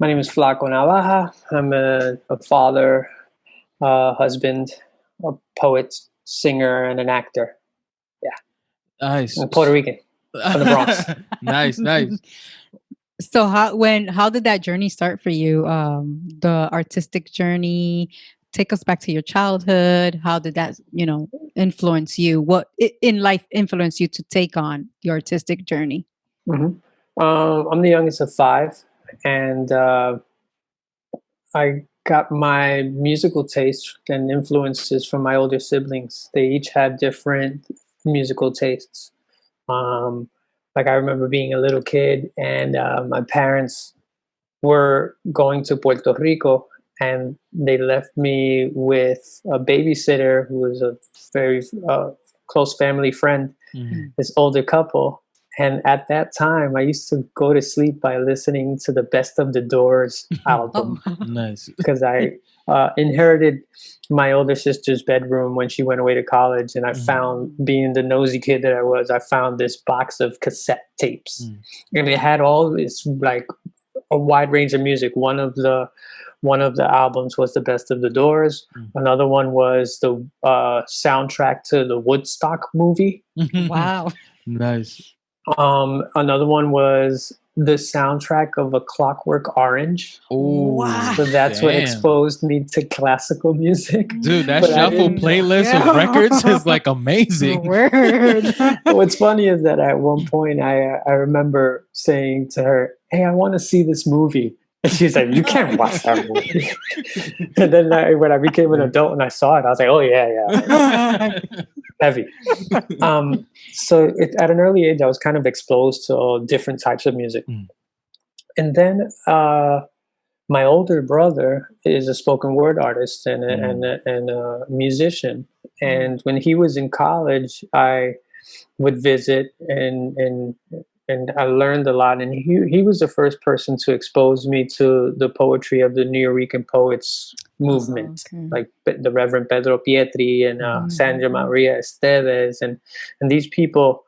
My name is Flaco Navaja. I'm a father, husband, a poet, singer, and an actor. Yeah, Nice. I'm Puerto Rican from the Bronx. Nice, nice. So how did that journey start for you? The artistic journey. Take us back to your childhood. How did that, influence you? What in life influenced you to take on the artistic journey? hmm I'm the youngest of five, and I got my musical taste and influences from my older siblings. They each had different musical tastes. Um, like I remember being a little kid, and my parents were going to Puerto Rico, and they left me with a babysitter who was a very close family friend, Mhm. this older couple. And at that time, I used to go to sleep by listening to the Best of the Doors album Oh, Nice. because I inherited my older sister's bedroom when she went away to college, and I Mhm. found, being the nosy kid that I was, I found this box of cassette tapes, Mm. and it had all this like a wide range of music. One of the albums was the Best of the Doors. Mm. Another one was the soundtrack to the Woodstock movie. wow. Nice. Another one was the soundtrack of A Clockwork Orange. Oh, So that's what damn. exposed me to classical music. Dude, that But I shuffle didn't- playlist of Yeah. records is like amazing. Word. What's funny is that at one point I remember saying to her, "Hey, I want to see this movie." And she's like, "You can't watch that movie." And then when I became an adult and I saw it, I was like, "Oh yeah, heavy." So at an early age, I was kind of exposed to all different types of music. Mm. And then my older brother is a spoken word artist and a musician. And when he was in college, I would visit and I learned a lot. And he was the first person to expose me to the poetry of the Nuyorican poets movement, okay. like the Reverend Pedro Pietri and Sandra Maria Esteves and these people.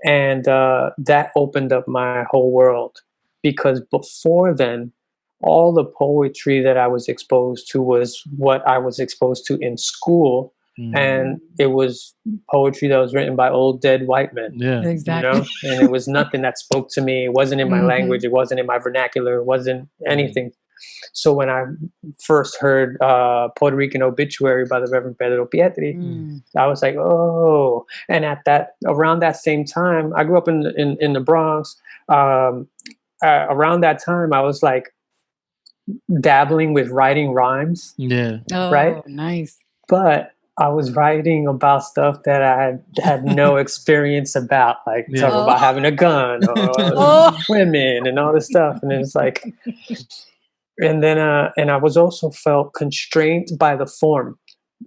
And that opened up my whole world, because before then, all the poetry that I was exposed to was what I was exposed to in school. Mm. And it was poetry that was written by old dead white men, Yeah. Exactly. and it was nothing that spoke to me. It wasn't in my Mhm. language. It wasn't in my vernacular. It wasn't anything. So when I first heard Puerto Rican Obituary by the Reverend Pedro Pietri, I was like, oh. And around that same time, I grew up in the Bronx. Around that time, I was like dabbling with writing rhymes, Yeah. right? Oh, nice. But I was writing about stuff that I had no experience about, like Yeah. talking about having a gun or Oh. women and all this stuff. And it's like, and then, and I was also felt constrained by the form.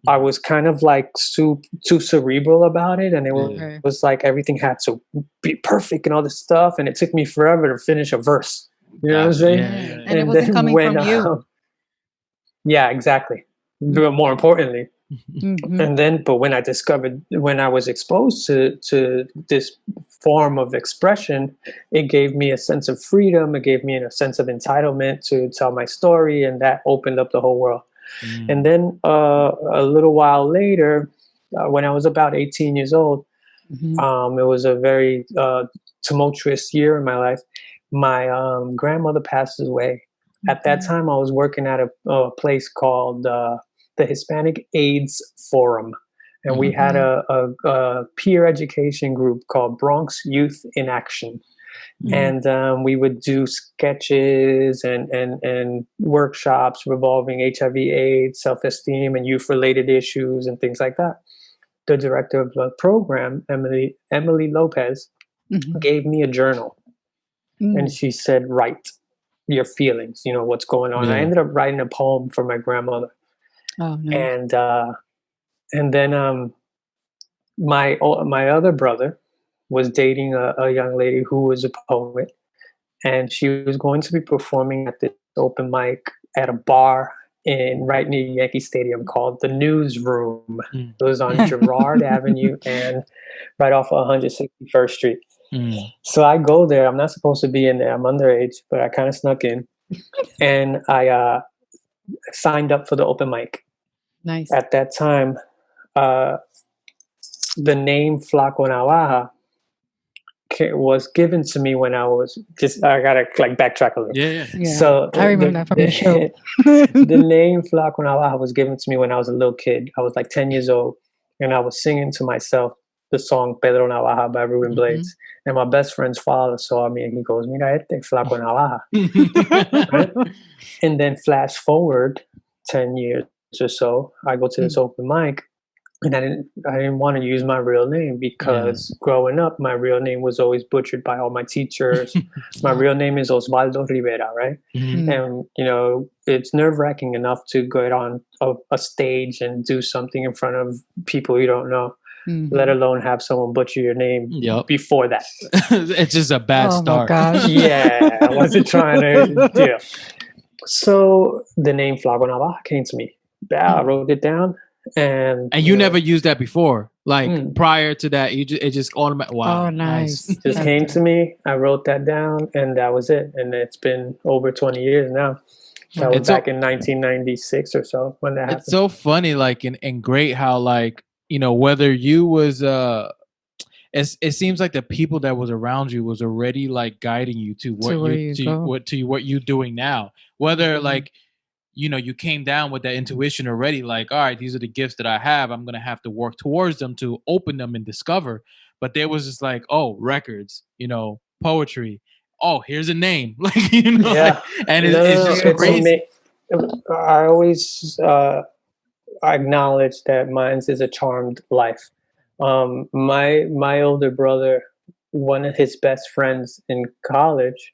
I was kind of like too cerebral about it, and it was, Yeah. was like everything had to be perfect and all this stuff, and it took me forever to finish a verse. You know what I'm Gotcha. saying? Yeah, yeah, And it wasn't coming from you. Yeah, exactly. But more importantly, Mhm. but when I was exposed to this form of expression, it gave me a sense of freedom. It gave me a sense of entitlement to tell my story, and that opened up the whole world. Mm. And then a little while later, when I was about 18 years old, Mhm. it was a very tumultuous year in my life. My grandmother passed away. At that time, I was working at a place called the Hispanic AIDS Forum. And we had a peer education group called Bronx Youth in Action. And we would do sketches and workshops revolving HIV/AIDS, self-esteem, and youth-related issues and things like that. The director of the program, Emily Lopez, Mhm. gave me a journal, and Mm. she said, "Write your feelings. You know what's going on." I Yeah. ended up writing a poem for my grandmother, Oh, nice. and then my other brother was dating a young lady who was a poet, and she was going to be performing at this open mic at a bar in right near Yankee Stadium called the Newsroom. Mm. It was on Girard Avenue and right off of 161st Street. Mm. So I go there. I'm not supposed to be in there. I'm underage, but I kind of snuck in. and I signed up for the open mic. Nice. At that time, the name Flaco Navaja was given to me when I was I gotta like backtrack a little. Yeah. Yeah. So I remember that from the show. the name Flaco Navaja was given to me when I was a little kid. I was like 10 years old, and I was singing to myself the song Pedro Navaja by Ruben Blades. And my best friend's father saw me and he goes, Mira este Flaco Navaja. Right? And then flash forward 10 years or so, I go to this open mic, and I didn't want to use my real name because growing up, my real name was always butchered by all my teachers. My real name is Osvaldo Rivera, right? And it's nerve-wracking enough to get on a stage and do something in front of people you don't know, let alone have someone butcher your name before that. It's just a bad start. Oh my gosh. Yeah, I wasn't trying to deal. So the name Flaco Navaja came to me. I wrote it down. And you never used that before, like prior to that. It just automatic. Wow, Oh, nice. Just came to me. I wrote that down, and that was it. And it's been over 20 years now. That was back in 1996 or so when that happened. It's so funny, like and great how like whether you was it seems like the people that was around you was already like guiding you to what what you're doing now. Whether like you came down with that intuition already, like, all right, these are the gifts that I have. I'm going to have to work towards them to open them and discover. But there was just like, oh, records, poetry. Oh, here's a name. Like, and it's just crazy. I always acknowledge that mine is a charmed life. My older brother, one of his best friends in college,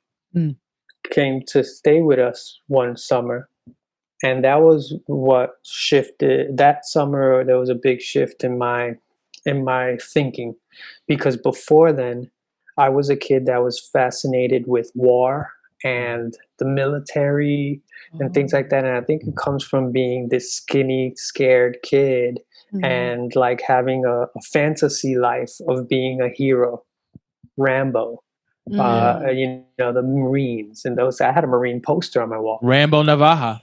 came to stay with us one summer. And that was what shifted. That summer, there was a big shift in my thinking, because before then, I was a kid that was fascinated with war and the military and things like that. And I think it comes from being this skinny, scared kid and like having a fantasy life of being a hero, Rambo. The Marines and those. I had a Marine poster on my wall. Rambo Navaja.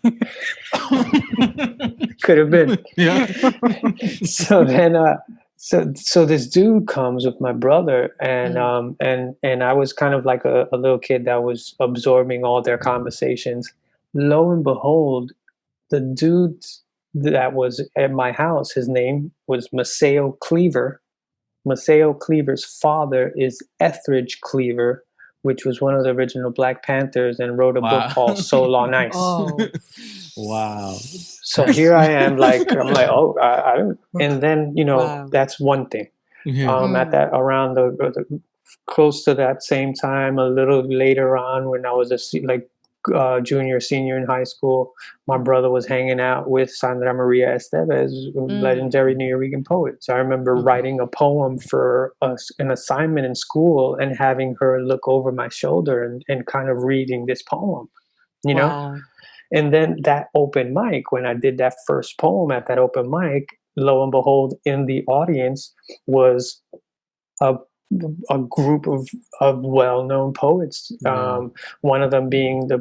Could have been. Yeah. So then, so this dude comes with my brother, and I was kind of like a little kid that was absorbing all their conversations. Lo and behold, the dude that was at my house, his name was Maceo Cleaver. Maceo Cleaver's father is Etheridge Cleaver, which was one of the original Black Panthers and wrote a book called Soul on Ice. Oh. Wow. So here I am, like, I'm like, oh, I don't. And then, that's one thing. At that, around the close to that same time, a little later on, when I was junior, senior in high school, my brother was hanging out with Sandra Maria Estevez, legendary New York poet. So I remember writing a poem for an assignment in school and having her look over my shoulder and kind of reading this poem, know? And then that open mic, when I did that first poem at that open mic, lo and behold, in the audience was a group of well-known poets. One of them being the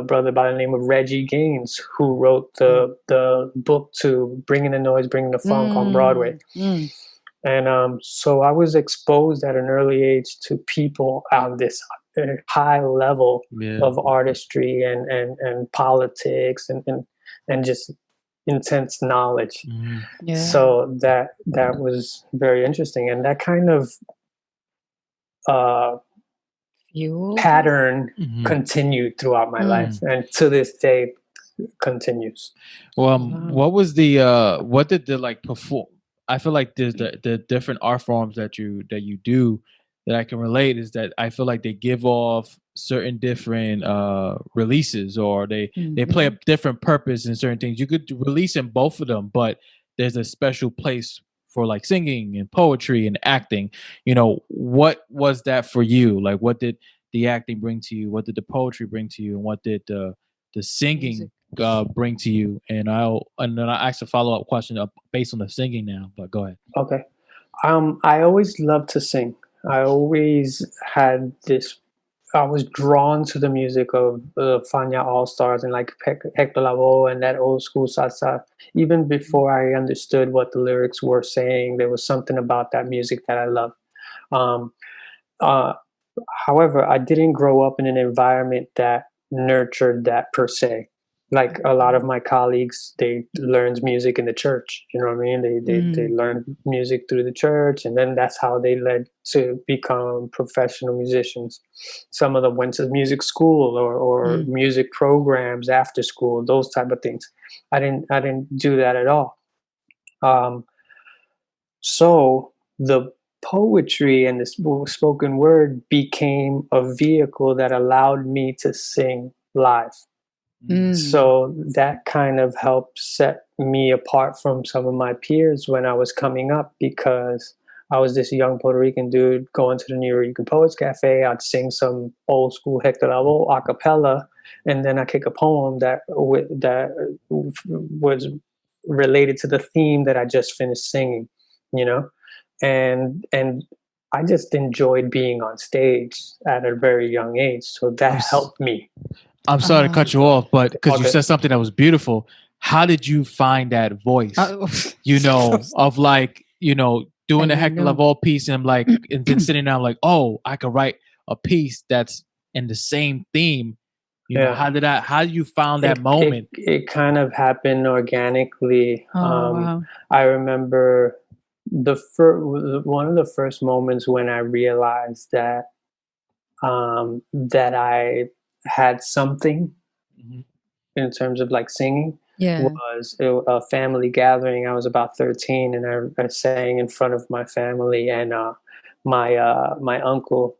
brother by the name of Reggie Gaines, who wrote the book to Bringing the Noise, Bringing the Funk on Broadway. And so I was exposed at an early age to people on this high level of artistry and politics and just intense knowledge. So that was very interesting, and that kind of pattern continued throughout my life, and to this day continues. Well, what was the what did the like perform? I feel like there's the different art forms that you do that I can relate is that I feel like they give off certain different releases, or they play a different purpose in certain things. You could release in both of them, but there's a special place for like singing and poetry and acting. What was that for you? Like, what did the acting bring to you? What did the poetry bring to you? And what did the singing bring to you? And then I ask a follow-up question based on the singing now, but go ahead. Okay. I always loved to sing. I always had this I was drawn to the music of Fania All Stars and like Hector Lavoe and that old school salsa. Even before I understood what the lyrics were saying, there was something about that music that I loved. Um, uh, However, I didn't grow up in an environment that nurtured that per se. Like a lot of my colleagues, they learned music in the church. You know what I mean? They Mm, learned music through the church, and then that's how they led to become professional musicians. Some of them went to music school or mm, music programs after school, those type of things. I didn't do that at all. Um, so the poetry and the spoken word became a vehicle that allowed me to sing live. mm. So that kind of helped set me apart from some of my peers when I was coming up, because I was this young Puerto Rican dude going to the New York Poets Cafe. I'd sing some old school Hector Lavoe a cappella, and then I kick a poem that was related to the theme that I just finished singing, you know, and I just enjoyed being on stage at a very young age, so I'm that s- helped me. I'm sorry to Uh, cut you off, but because you Okay. said something that was beautiful, how did you find that voice? uh, Of like, doing I the didn't Hector know. Lavoe piece and like, and then sitting down like, oh, I could write a piece that's in the same theme. Yeah. How you found that It moment? it kind of happened organically. Oh wow. I remember one of the first moments when I realized that I had something Mhm. in terms of like singing Yeah. was a family gathering. I was about 13, and I sang in front of my family, and my uncle.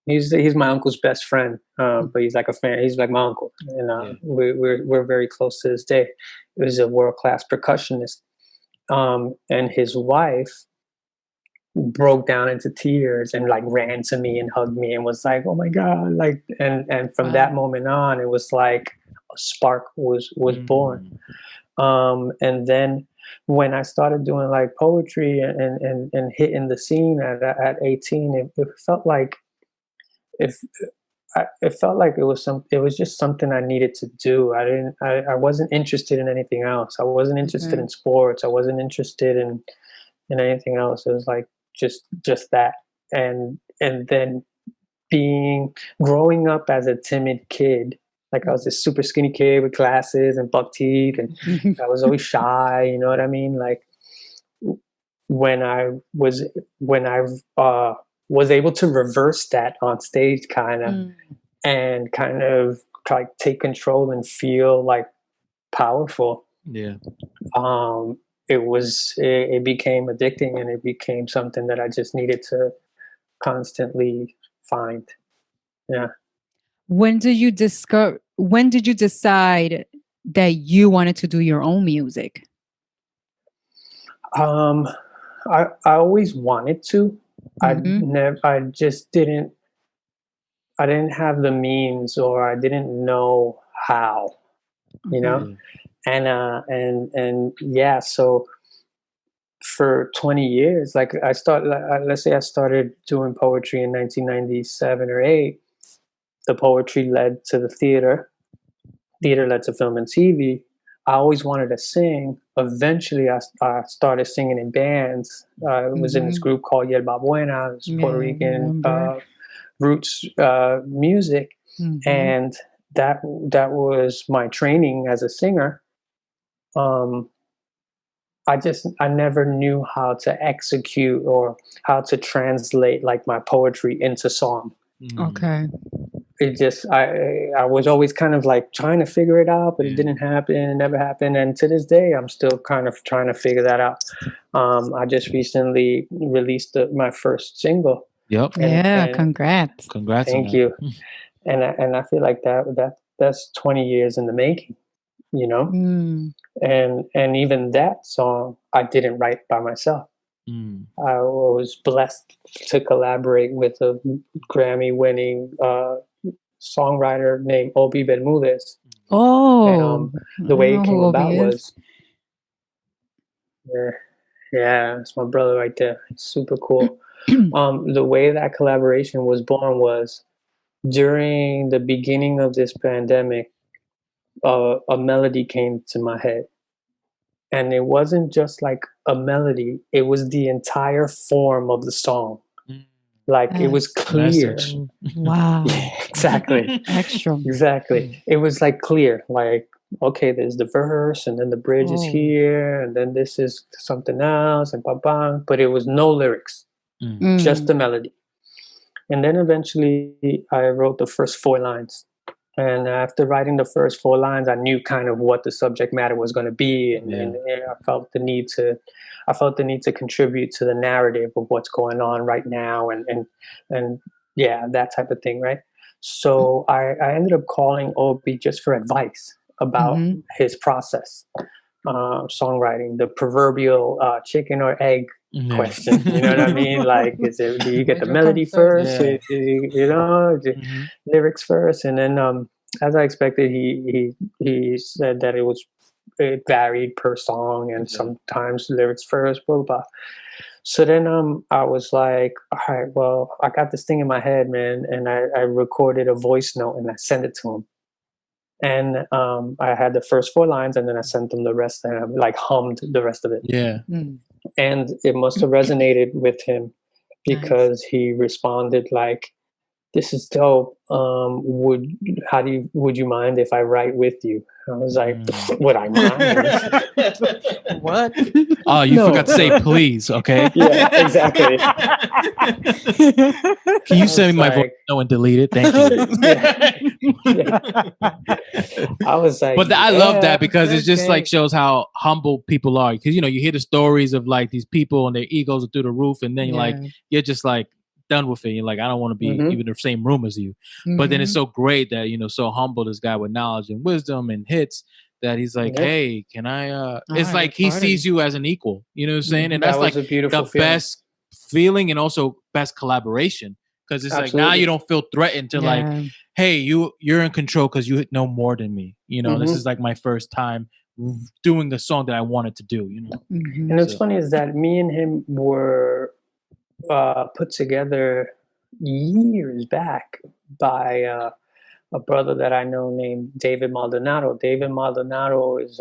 He's my uncle's best friend, but he's like a fan. He's like my uncle, and Yeah. we're very close to this day. He was a world class percussionist, and his wife broke down into tears and like ran to me and hugged me and was like, "Oh my god!" Like, and from that Wow. moment on, it was like a spark was born. Mm. And then when I started doing like poetry and hitting the scene at 18, it felt like if it felt like it was just something I needed to do. I wasn't interested in anything else. I wasn't interested Okay. in sports. I wasn't interested in anything else. It was like just that. And then being growing up as a timid kid, like I was this super skinny kid with glasses and buck teeth, and I was always shy, you know what I mean? Like when I was when I uh was able to reverse that on stage kind of, Mm, and kind of like take control and feel like powerful. Yeah. um it became addicting, and it became something that I just needed to constantly find. Yeah. when did you decide that you wanted to do your own music? um I always wanted to. Hmm. I just didn't have the means, or I didn't know how, you Okay. know. Yeah. And yeah, so for 20 years, like let's say I started doing poetry in 1997 or 8. The poetry led to the theater led to film and TV. I always wanted to sing. Eventually I started singing in bands. I was in this Hmm. group called Yerba Buena. It's Puerto Yeah, I Rican remember. roots music, Hmm. and that was my training as a singer. um, I never knew how to execute or how to translate like my poetry into song. Mm. Okay. It just I was always kind of like trying to figure it out, but it Yeah. didn't happen. It never happened, and to this day, I'm still kind of trying to figure that out. I just recently released my first single, Yep. Yeah, and congrats. Congrats on thank that. you. And I feel like that's 20 years in the making, you know. Mm. And even that song I didn't write by myself. Mm. I was blessed to collaborate with a Grammy-winning songwriter named Obi Bermudez. And Oh, the I way it know who came Obi about is. was, yeah, yeah, it's my brother right there. It's super cool. The way that collaboration was born was during the beginning of this pandemic, a melody came to my head. And it wasn't just like a melody, it was the entire form of the song. Like it was Yes. clear. Message. Wow. Yeah, exactly. Extra. Exactly. It was like clear. Like, okay, there's the verse and then the bridge is Oh. here and then this is something else and bam bam. But it was no lyrics, just the melody. And then eventually I wrote the first 4 lines. And after writing the first 4 lines, I knew kind of what the subject matter was going to be, and I felt the need to contribute to the narrative of what's going on right now, and yeah, that type of thing, right? So I ended up calling Obi just for advice about his process, songwriting, the proverbial chicken or egg question. You know what I mean? Like, do you get the melody first? Yeah. Lyrics first, and then as I expected, he said that it varied per song, and sometimes lyrics first, blah blah blah. So then I was like, all right, well, I got this thing in my head, man, and I recorded a voice note and I sent it to him. And I had the first 4 lines, and then I sent them the rest, and I like hummed the rest of it. Yeah. And it must have resonated with him because Nice. he responded like, "This is dope. Would you mind if I write with you?" I was like, "Would I mind?" What? Oh, you No. forgot to say please, okay? Yeah, exactly. Can you I send me was my voice like, note and delete it? Thank you. I was like, But I love yeah, that because it's just okay. like shows how humble people are. Because you hear the stories of like these people and their egos are through the roof, and then you're just like done with it. You're like, I don't want to be even in the same room as you. But then it's so great that so humble this guy with knowledge and wisdom and hits that he's like, hey, can I? It's right, like he party. sees you as an equal. You know what I'm saying? And That that's like was a beautiful the feeling. best feeling and also best collaboration. Because it's like now you don't feel threatened to like, hey, you're in control because you know more than me. This is like my first time doing the song that I wanted to do. And what's funny is that me and him were put together years back by a brother that I know named David Maldonado. David Maldonado is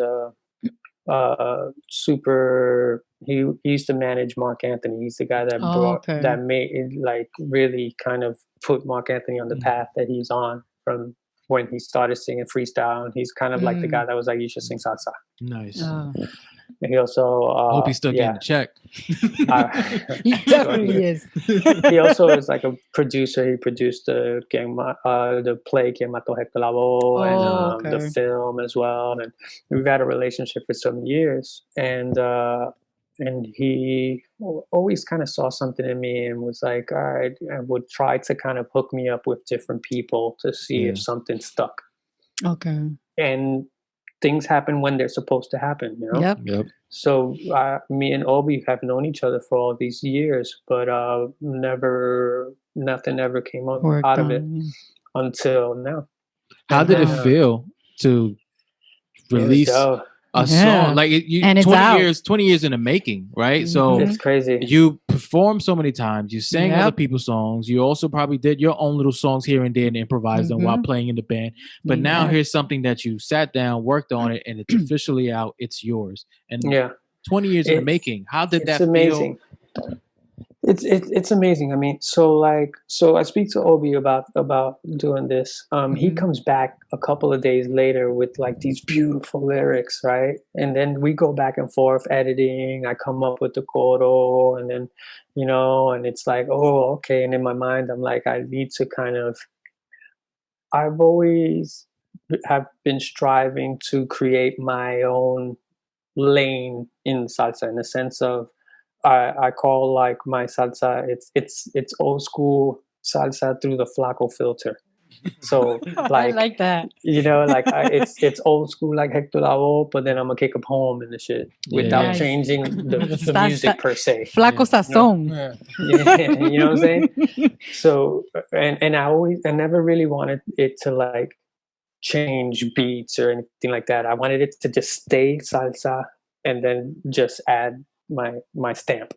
super. He used to manage Mark Anthony. He's the guy that that made it, like really kind of put Mark Anthony on the path that he's on from when he started singing freestyle. And he's kind of like the guy that was like, you should sing salsa. Nice. And he also hope he's still getting a check. He definitely is. He also is like a producer. He produced the play Que Mató Hector Lavoe and the film as well. And we've had a relationship for some years. And he always kind of saw something in me and was like, all right, and would try to kind of hook me up with different people to see if something stuck. Okay. And things happen when they're supposed to happen, Yep. So me and Obi have known each other for all these years, but nothing ever came out of it until now. How did it feel to release a song like and it's 20 years in the making, right? So it's crazy. You performed so many times. You sang other people's songs. You also probably did your own little songs here and there and improvised them while playing in the band. But now here's something that you sat down, worked on it, and it's officially out. It's yours. And 20 years in the making. How did that amazing. feel? It's amazing. I mean, so I speak to Obi about doing this. He comes back a couple of days later with like these beautiful lyrics, right? And then we go back and forth editing. I come up with the coro, and then and it's like, oh, okay. And in my mind, I'm like, I need to kind of. I've always have been striving to create my own lane in salsa, in the sense of. I call like my salsa. It's old school salsa through the Flaco filter. So I like that. It's old school like Hector Lavoe, but then I'm gonna kick up home and the shit without changing the music per se. Flaco sazón. You know what I'm saying? So and I never really wanted it to like change beats or anything like that. I wanted it to just stay salsa and then just add my stamp.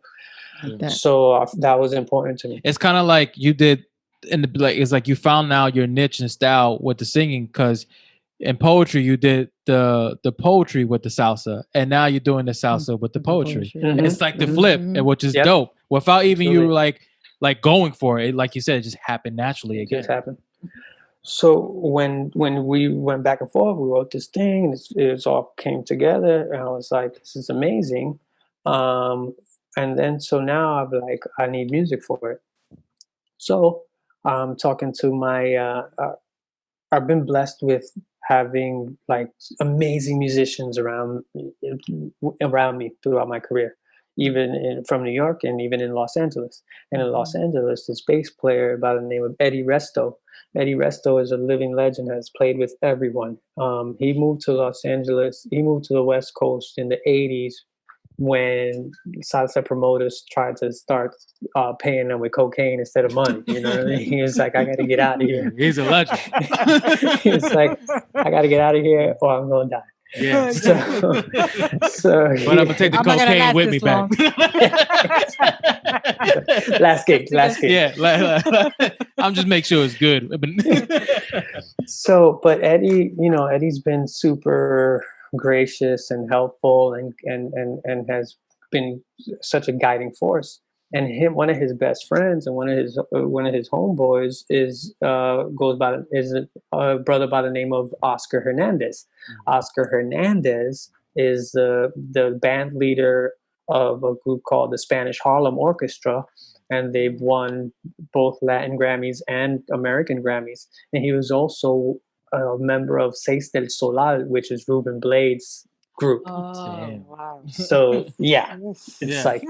So that was important to me. It's kind of like you did and like it's like you found now your niche and style with the singing, because in poetry you did the poetry with the salsa, and now you're doing the salsa with the poetry. Mhm, It's like the mhm. flip, and which is Yep. dope. Without even you Absolutely. like going for it, like you said, it just happened naturally It again. just happened. So when we went back and forth, we wrote this thing, and it's all came together, and I was like, "This is amazing." And then so now I'm like, I need music for it. So I'm talking to my. I've been blessed with having like amazing musicians around me throughout my career, even from New York and even in Los Angeles. And in Los Angeles, this bass player by the name of Eddie Resto. Eddie Resto is a living legend, has played with everyone. He moved to Los Angeles. He moved to the West Coast in the '80s when salsa promoters tried to start paying them with cocaine instead of money. You know what I mean? He was like, I got to get out of here. He's a legend. He was like, I got to get out of here or I'm going to die. Yeah. So But I'm gonna take the I'm not gonna cocaine last with me this long. back. last gig. Yeah, I'm just make sure it's good. So, but Eddie, Eddie's been super gracious and helpful and has been such a guiding force. And one of his best friends and one of his homeboys is a brother by the name of Oscar Hernandez. Oscar Hernandez is the band leader of a group called the Spanish Harlem Orchestra, and they've won both Latin Grammys and American Grammys. And he was also a member of Seis del Solar, which is Ruben Blades' group. Oh, wow. So yeah, it's like,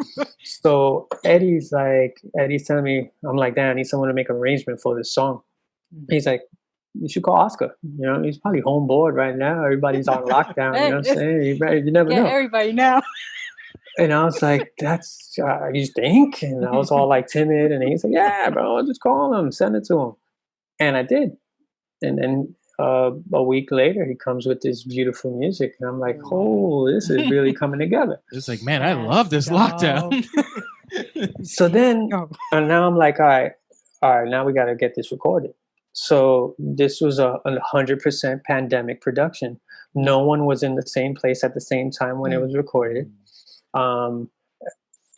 so Eddie's telling me, I'm like, damn, I need someone to make an arrangement for this song. He's like, you should call Oscar. He's probably home bored right now. Everybody's on lockdown. You know what I'm saying? You never Yeah, know. everybody now. And I was like, that's, you think? And I was all like timid. And he's like, yeah, bro, just call him, send it to him. And I did. And then a week later, he comes with this beautiful music. And I'm like, oh, this is really coming together. It's like, man, I love this lockdown. So then, and now I'm like, all right, now we got to get this recorded. So this was a 100% pandemic production. No one was in the same place at the same time when it was recorded.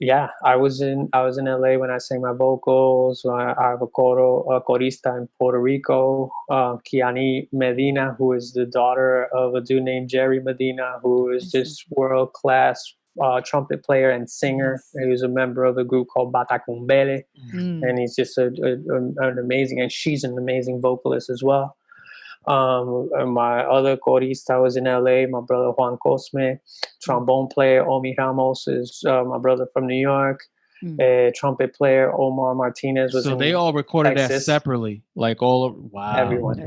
Yeah, I was in LA when I sang my vocals. I have a chorista in Puerto Rico, Kiani Medina, who is the daughter of a dude named Jerry Medina, who is this world class trumpet player and singer. He was a member of a group called Batacumbele, and he's just an amazing, and she's an amazing vocalist as well. And my other chorista was in LA, my brother Juan Cosme. Trombone player Omi Ramos is my brother from New York. Trumpet player Omar Martinez was. So in they all recorded Texas. that separately, like all. Wow. Everyone.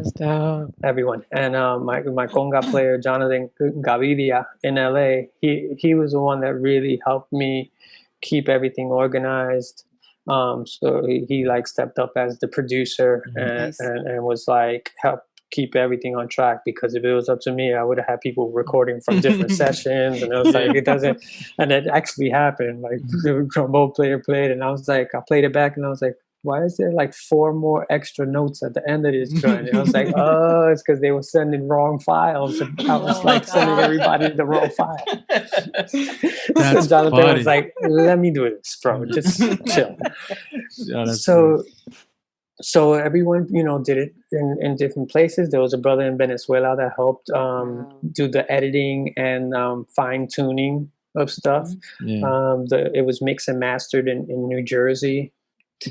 And my conga player Jonathan Gavidia in LA. He was the one that really helped me keep everything organized. So he like stepped up as the producer and was like help keep everything on track, because if it was up to me, I would have had people recording from different sessions, and it was like, it doesn't, and it actually happened. Like the trombone player played, and I was like, I played it back, and I was like, why is there like 4 more extra notes at the end of this joint? And I was like, oh, it's because they were sending wrong files. And I was like sending everybody the wrong file. So Jonathan was like, let me do this, bro. Just chill. So everyone, did it in different places. There was a brother in Venezuela that helped do the editing and fine tuning of stuff. It was mixed and mastered in New Jersey.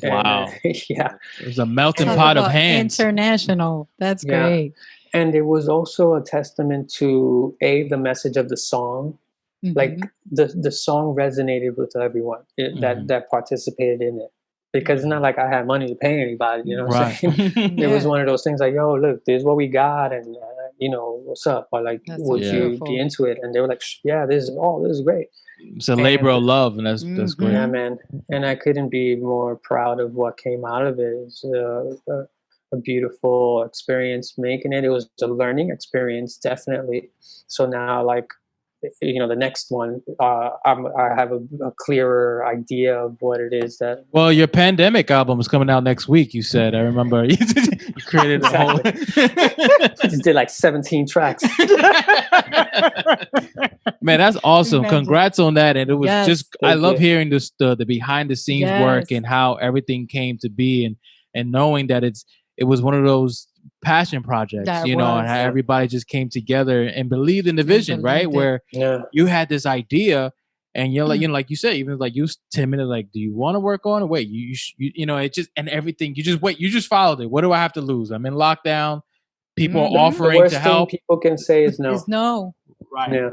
Wow. And, yeah. It was a melting pot of hands. International. That's great. And it was also a testament to the message of the song. Like the song resonated with everyone that participated in it. Because it's not like I had money to pay anybody, you know what I'm saying? It was one of those things like, yo, look, this is what we got, and what's up? Or like, would you be into it? And they were like, yeah, this is great. It's a labor of love, and that's great. Yeah, man. And I couldn't be more proud of what came out of it. It's a beautiful experience making it. It was a learning experience, definitely. So now, like, the next one, I have a clearer idea of what it is that. Well, your pandemic album is coming out next week. You said. I remember you created a whole. Just did like 17 tracks. Man, that's awesome! Imagine. Congrats on that. And it was just I Thank love you. hearing this the behind the scenes work and how everything came to be, and knowing that it was one of those passion projects, That and how was. everybody just came together and believed in the vision, right? believed it. Where Yeah. you had this idea, and you're like, like you said, even like you 10 minutes, like, do you want to work on it? Wait, it just, and everything, you just wait, you just followed it. What do I have to lose? I'm in lockdown. People are The offering worst to help. thing people can say is no. Is no. Right. Yeah.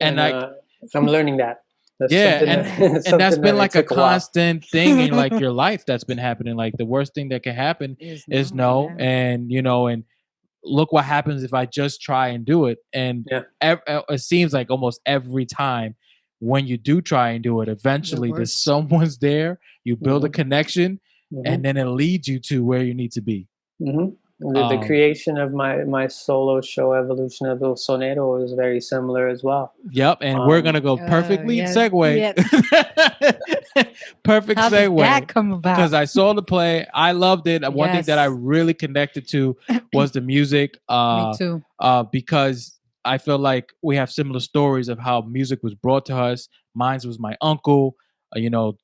And like, I'm learning that. That's yeah, something and something that's been that like a took while. constant thing in like your life that's been happening. Like the worst thing that can happen is no. Yeah. And and look what happens if I just try and do it. And Yeah. it seems like almost every time when you do try and do it, eventually there's works. someone's there, you build a connection, Mhm. and then it leads you to where you need to be. Mhm. The creation of my solo show, Evolution of El Sonero, is very similar as well. Yep, and we're gonna go perfectly yes, segue. Perfect How did segue. that come about? Because I saw the play, I loved it. One thing that I Yes. really connected to was the music. Me too. Because I feel like we have similar stories of how music was brought to us. Mine was my uncle,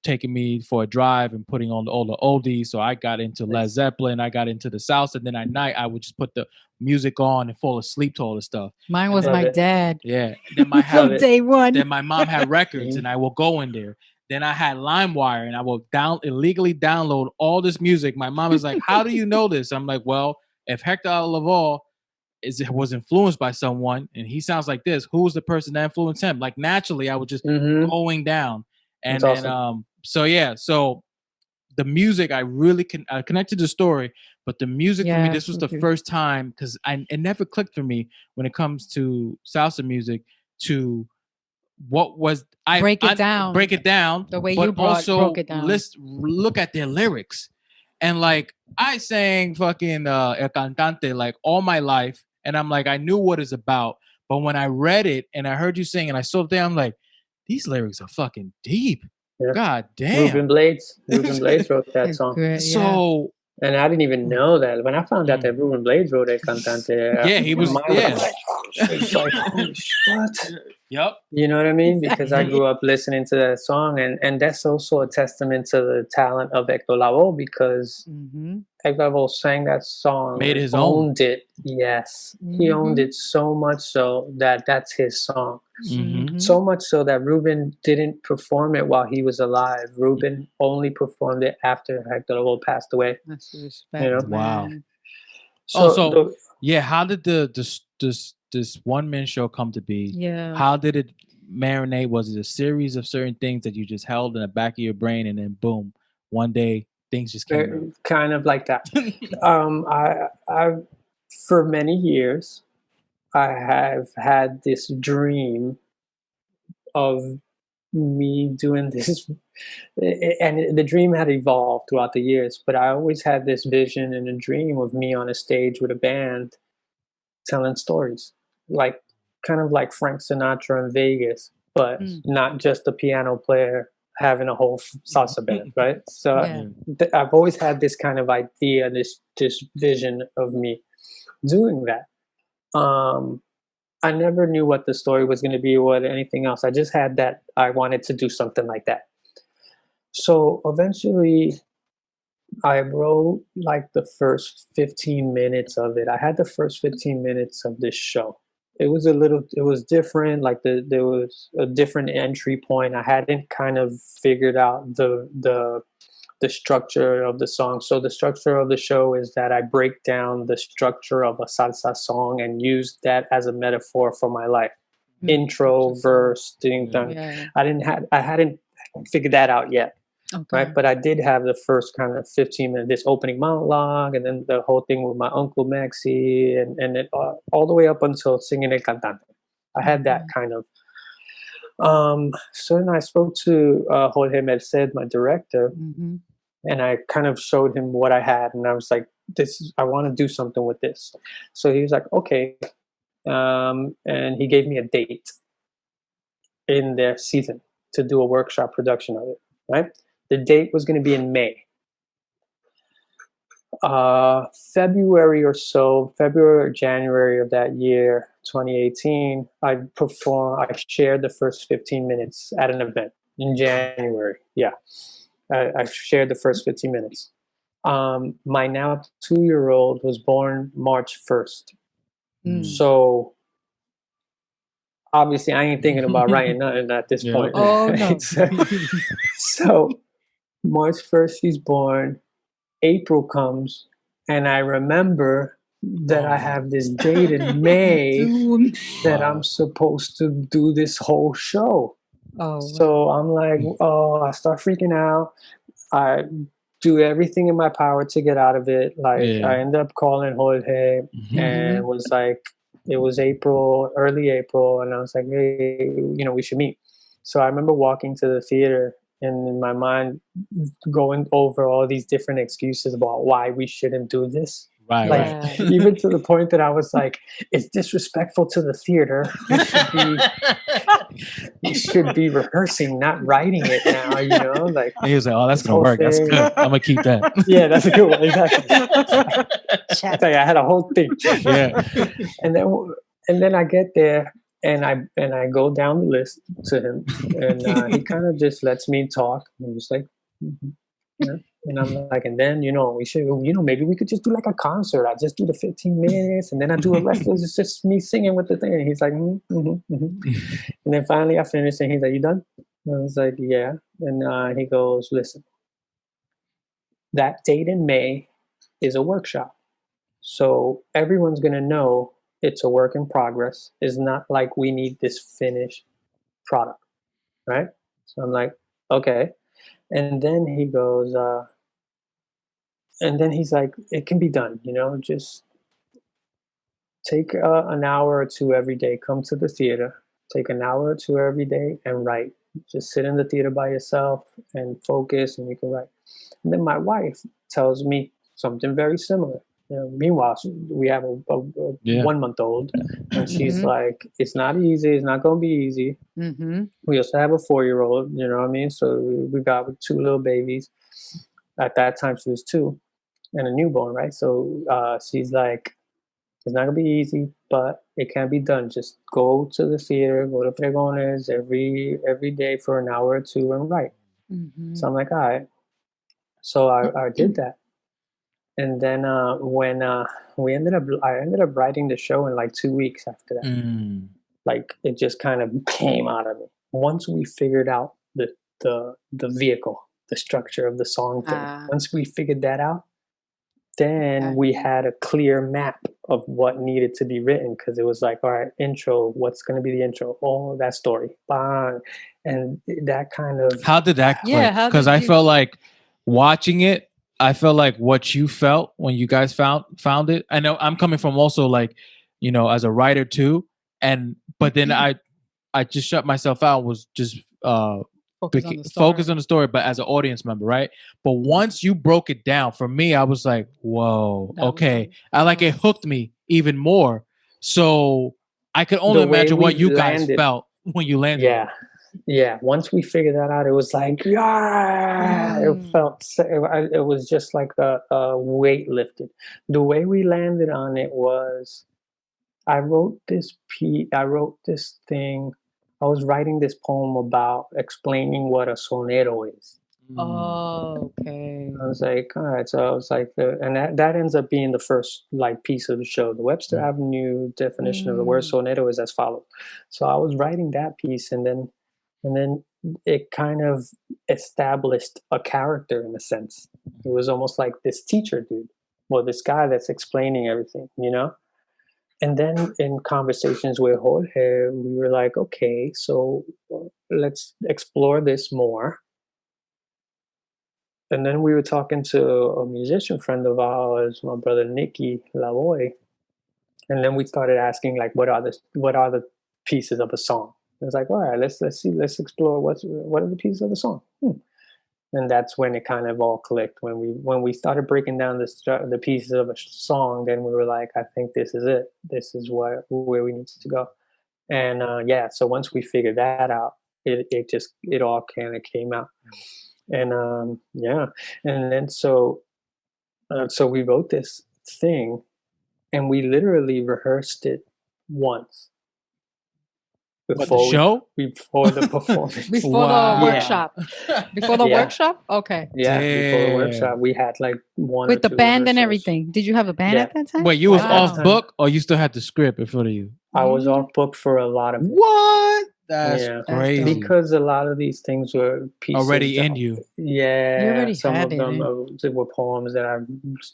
taking me for a drive and putting on all the oldies. So I got into Led Zeppelin, I got into the salsa. Then at night, I would just put the music on and fall asleep to all the stuff. Mine was Love my it. dad. Yeah. Then From day one. Then my mom had records, and I will go in there. Then I had LimeWire, and I will illegally download all this music. My mom is like, "How do you know this?" I'm like, "Well, if Hector Lavoe was influenced by someone, and he sounds like this, who was the person that influenced him?" Like naturally, I was just going down, and That's then awesome. so the music I really connected to the story, but the music for me, this was the first time because it never clicked for me when it comes to salsa music to. What was break it down the way you broke it down. Look at their lyrics, and like I sang fucking El Cantante like all my life, and I'm like I knew what it's about, but when I read it and I heard you sing and I saw it there, I'm like these lyrics are fucking deep. Yeah. God damn. Ruben Blades wrote that song. Great, so and I didn't even know that. When I found out that Ruben Blades wrote El Cantante, yeah, he was it's like, holy what? Yep. You know what I mean? Because I grew up listening to that song, and that's also a testament to the talent of Hector Lavoe, because Hector Lavoe sang that song, made his owned it. Yes, he owned it so much so that that's his song. So much so that Ruben didn't perform it while he was alive. Ruben only performed it after Hector Lavoe passed away. That's respect, Wow. man. So how did this one man show come to be? Yeah. How did it marinate? Was it a series of certain things that you just held in the back of your brain, and then boom, one day things just came out? Kind of like that. I for many years I have had this dream of me doing this, and the dream had evolved throughout the years, but I always had this vision and a dream of me on a stage with a band telling stories, like kind of like Frank Sinatra in Vegas, but not just a piano player having a whole salsa band, right? So I've always had this kind of idea, this vision of me doing that. I never knew what the story was going to be or anything else. I just had that I wanted to do something like that. So eventually I wrote like the first 15 minutes of it. I had the first 15 minutes of this show. It was different. Like there was a different entry point. I hadn't kind of figured out the structure of the song. So the structure of the show is that I break down the structure of a salsa song and use that as a metaphor for my life. Intro, verse, I hadn't figured that out yet. Okay. Right, but I did have the first kind of 15 minutes, this opening monologue, and then the whole thing with my uncle Maxi, and it, all the way up until singing El Cantante. I had that kind of. So then I spoke to Jorge Merced, my director, and I kind of showed him what I had, and I was like, I want to do something with this. So he was like, okay, and he gave me a date. in their season to do a workshop production of it, right? The date was going to be in May. February or January of that year, 2018, I shared the first 15 minutes at an event in January. Yeah. I shared the first 15 minutes. My now 2-year-old was born March 1st. So obviously I ain't thinking about writing nothing at this point. Oh, no. So March 1st, she's born. April comes, and I remember that I have this date in May that I'm supposed to do this whole show. So I'm like, I start freaking out. I do everything in my power to get out of it. Like I end up calling Jorge and was like, it was April, early April, and I was like, hey, we should meet. So I remember walking to the theater and in my mind going over all these different excuses about why we shouldn't do this. Right. Even to the point that I was like, it's disrespectful to the theater. You should be rehearsing, not writing it now, like. And he was like, oh, that's gonna work. That's good. I'm gonna keep that. Yeah, that's a good one. Exactly. I had a whole thing. Yeah. And then I get there and I go down the list to him, and he kind of just lets me talk. And he's like, yeah. And I'm like, and then we should, maybe we could just do like a concert. I just do the 15 minutes, and then I do a rest. It's just me singing with the thing. And he's like, and then finally I finished, and he's like, you done? And I was like, yeah. And he goes, listen, that date in May is a workshop, so everyone's gonna know it's a work in progress. It's not like we need this finished product, right? So I'm like, okay. And then he goes, and then he's like, it can be done, just take an hour or two every day, come to the theater, take an hour or two every day and write. Just sit in the theater by yourself and focus, and you can write. And then my wife tells me something very similar. Meanwhile, we have a 1-month-old, and she's like, it's not easy. It's not going to be easy. We also have a 4-year-old, you know what I mean? So we got 2 little babies. At that time, she was 2 and a newborn, right? So she's like, it's not going to be easy, but it can be done. Just go to the theater, go to Pregones every day for an hour or two and write. So I'm like, all right. So I did that. And then when I ended up writing the show in like 2 weeks after that. Like it just kind of came out of me. Once we figured out the vehicle, the structure of the song thing. Once we figured that out, then we had a clear map of what needed to be written, because it was like, all right, intro, what's going to be the intro? Oh, that story, bang. And that kind of... How did that click? Because I felt like watching it, I felt like what you felt when you guys found it. I know I'm coming from also like, as a writer too. But then I just shut myself out, was just focus on the story, but as an audience member, right? But once you broke it down, for me, I was like, whoa, okay. I like it hooked me even more. So I could only imagine what you guys felt when you landed. Yeah. Once we figured that out, it was like, it felt, it was just like a weight lifted. The way we landed on it was, I wrote this thing. I was writing this poem about explaining what a sonero is. Oh, okay. I was like, all right. So I was like, and that ends up being the first like piece of the show. The Webster Avenue definition of the word sonero is as follows. So I was writing that piece, and then it kind of established a character in a sense. It was almost like this teacher dude, or this guy that's explaining everything, And then in conversations with Jorge, we were like, okay, so let's explore this more. And then we were talking to a musician friend of ours, my brother Nicky Lavoy. And then we started asking, like, what are the pieces of a song? It was like, all right, let's explore what are the pieces of a song. And that's when it kind of all clicked. When we started breaking down the pieces of a song, then we were like, I think this is it. This is where we need to go. And yeah, so once we figured that out, it all kind of came out. And yeah, and then so we wrote this thing, and we literally rehearsed it once What, the before show? before the performance. Before the Wow. workshop. Before the Yeah. workshop? Okay. Yeah, before the Damn. workshop, we had like one or With the two band and rehearsals. everything. Did you have a band Yeah. at that time? Wait, you was At that off time, book, or you still had the script in front of you? I was Yeah. off book for a lot of it. What? That's Yeah. That's crazy. dope. Because a lot of these things were pieces Already that- in you. Yeah, You already some had of it them in. were poems that I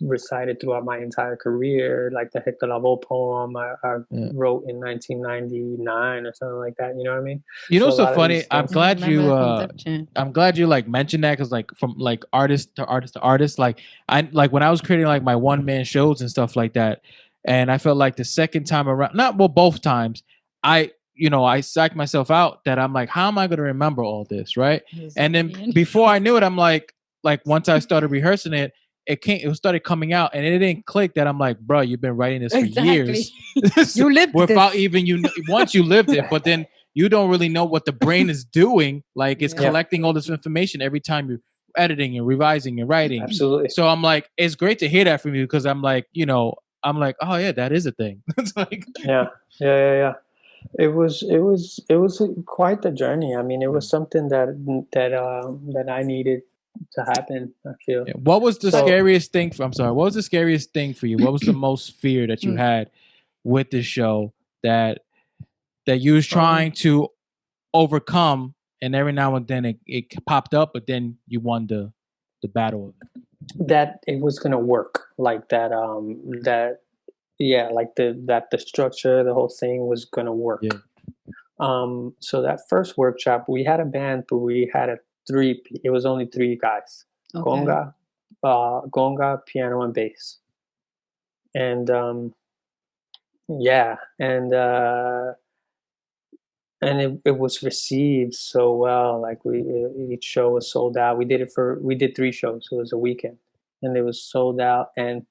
recited throughout my entire career, like the Hector Lavoe poem I Yeah. wrote in 1999 or something like that. You know what I mean? You know, So a so lot of funny. these I'm things- glad Remember you. that from Def Jam. I'm glad you like mentioned that, because like from like artist to artist to artist, like I like when I was creating like my one man shows and stuff like that, and I felt like the second time around, not well, both times, I I psyched myself out that I'm like, how am I going to remember all this, right? It's And then already in. before I knew it, I'm like once I started rehearsing it, it started coming out, and it didn't click that I'm like, bro, you've been writing this for years. You lived Without this. even once you lived it, but then you don't really know what the brain is doing. Like it's Yeah. collecting all this information every time you're editing and revising and writing. Absolutely. So I'm like, it's great to hear that from you, because I'm like, I'm like, oh yeah, that is a thing. It's like, Yeah. It was quite the journey. I mean, it was something that I needed to happen. I feel. yeah. What was the So- scariest thing? I'm sorry. What was the scariest thing for you? What was the most fear that you had with this show that you was trying to overcome, and every now and then it popped up, but then you won the battle? That it was gonna work, like that. Like the structure, the whole thing was gonna work. Yeah. So that first workshop, we had a band, but we had it was only three guys: Okay. gonga, piano, and bass. And yeah, and it was received so well. Like each show was sold out. We did three shows. So it was a weekend, and it was sold out. And